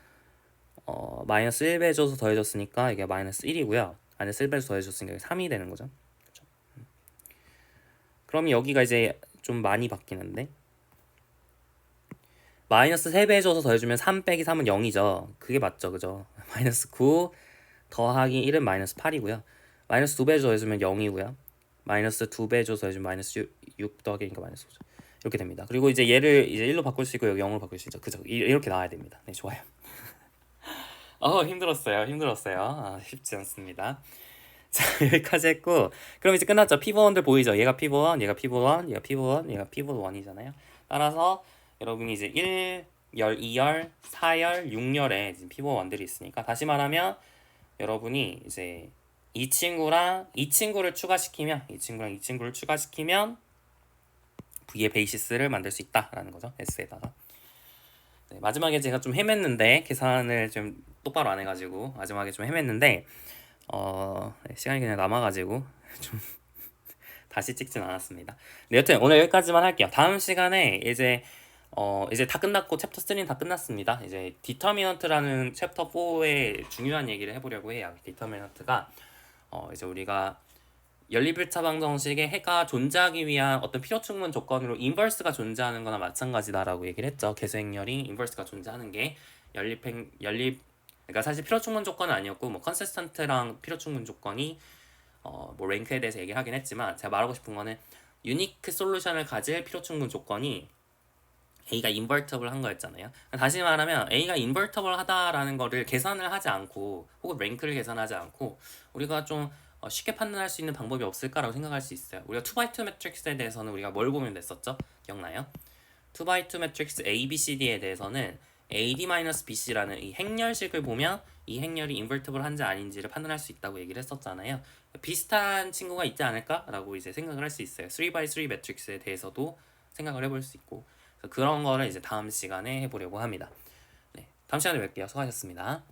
마이너스 1배 줘서 더해줬으니까 이게 마이너스 1이고요. 마이너스 1배 줘서 더해줬으니까 이게 3이 되는 거죠. 그렇죠? 그럼 여기가 이제 좀 많이 바뀌는데 마이너스 3배 줘서 더해주면 3 빼기 3은 0이죠. 그게 맞죠. 그죠? 마이너스 9 더하기 1은 마이너스 8이고요. 마이너스 2배 줘서 더해주면 0이고요. 마이너스 2배 줘서 더해주면 마이너스 6 더하기 1가 마이너스 5죠. 이렇게 됩니다. 그리고 이제 얘를 이제 1로 바꿀 수 있고 여기 0으로 바꿀 수 있죠. 그죠? 이렇게 나와야 됩니다. 네, 좋아요. 힘들었어요. 쉽지 않습니다. 자, 여기까지 했고 그럼 이제 끝났죠. 피벗원들 보이죠? 얘가 피벗원, 얘가 피벗원, 얘가 피벗원, 얘가 피벗원이잖아요. 따라서 여러분이 이제 1열, 2열, 4열, 6열에 지금 피벗원들이 있으니까 다시 말하면 여러분이 이제 이 친구랑 이 친구를 추가시키면 V의 베이시스를 만들 수 있다라는 거죠. S에다가. 네, 마지막에 제가 좀 헤맸는데 계산을 좀 똑바로 안 해가지고 마지막에 좀 헤맸는데 시간이 그냥 남아가지고 좀 다시 찍진 않았습니다. 네, 여튼 오늘 여기까지만 할게요. 다음 시간에 이제 다 끝났고 챕터 3는 다 끝났습니다. 이제 디터미넌트라는 챕터 4의 중요한 얘기를 해보려고 해요. 디터미넌트가 이제 우리가 연립일차방 정식의 해가 존재하기 위한 어떤 필요 충분 조건으로 인버스가 존재하는 거나 마찬가지다라고 얘기를 했죠. 개수행렬이 인버스가 존재하는 게 그러니까 사실 필요 충분 조건은 아니었고 뭐 컨시스턴트랑 필요 충분 조건이 뭐 랭크에 대해서 얘기를 하긴 했지만 제가 말하고 싶은 거는 유니크 솔루션을 가질 필요 충분 조건이 A가 인버터블 한 거였잖아요. 다시 말하면 A가 인버터블 하다라는 거를 계산을 하지 않고 혹은 랭크를 계산하지 않고 우리가 좀 쉽게 판단할 수 있는 방법이 없을까라고 생각할 수 있어요. 우리가 2x2 매트릭스에 대해서는 우리가 뭘 보면 됐었죠? 기억나요? 2x2 매트릭스 A, B, C, D에 대해서는 AD-BC라는 이 행렬식을 보면 이 행렬이 인버터블 한지 아닌지를 판단할 수 있다고 얘기를 했었잖아요. 비슷한 친구가 있지 않을까라고 이제 생각을 할 수 있어요. 3x3 매트릭스에 대해서도 생각을 해볼 수 있고 그래서 그런 거를 이제 다음 시간에 해보려고 합니다. 네, 다음 시간에 뵐게요. 수고하셨습니다.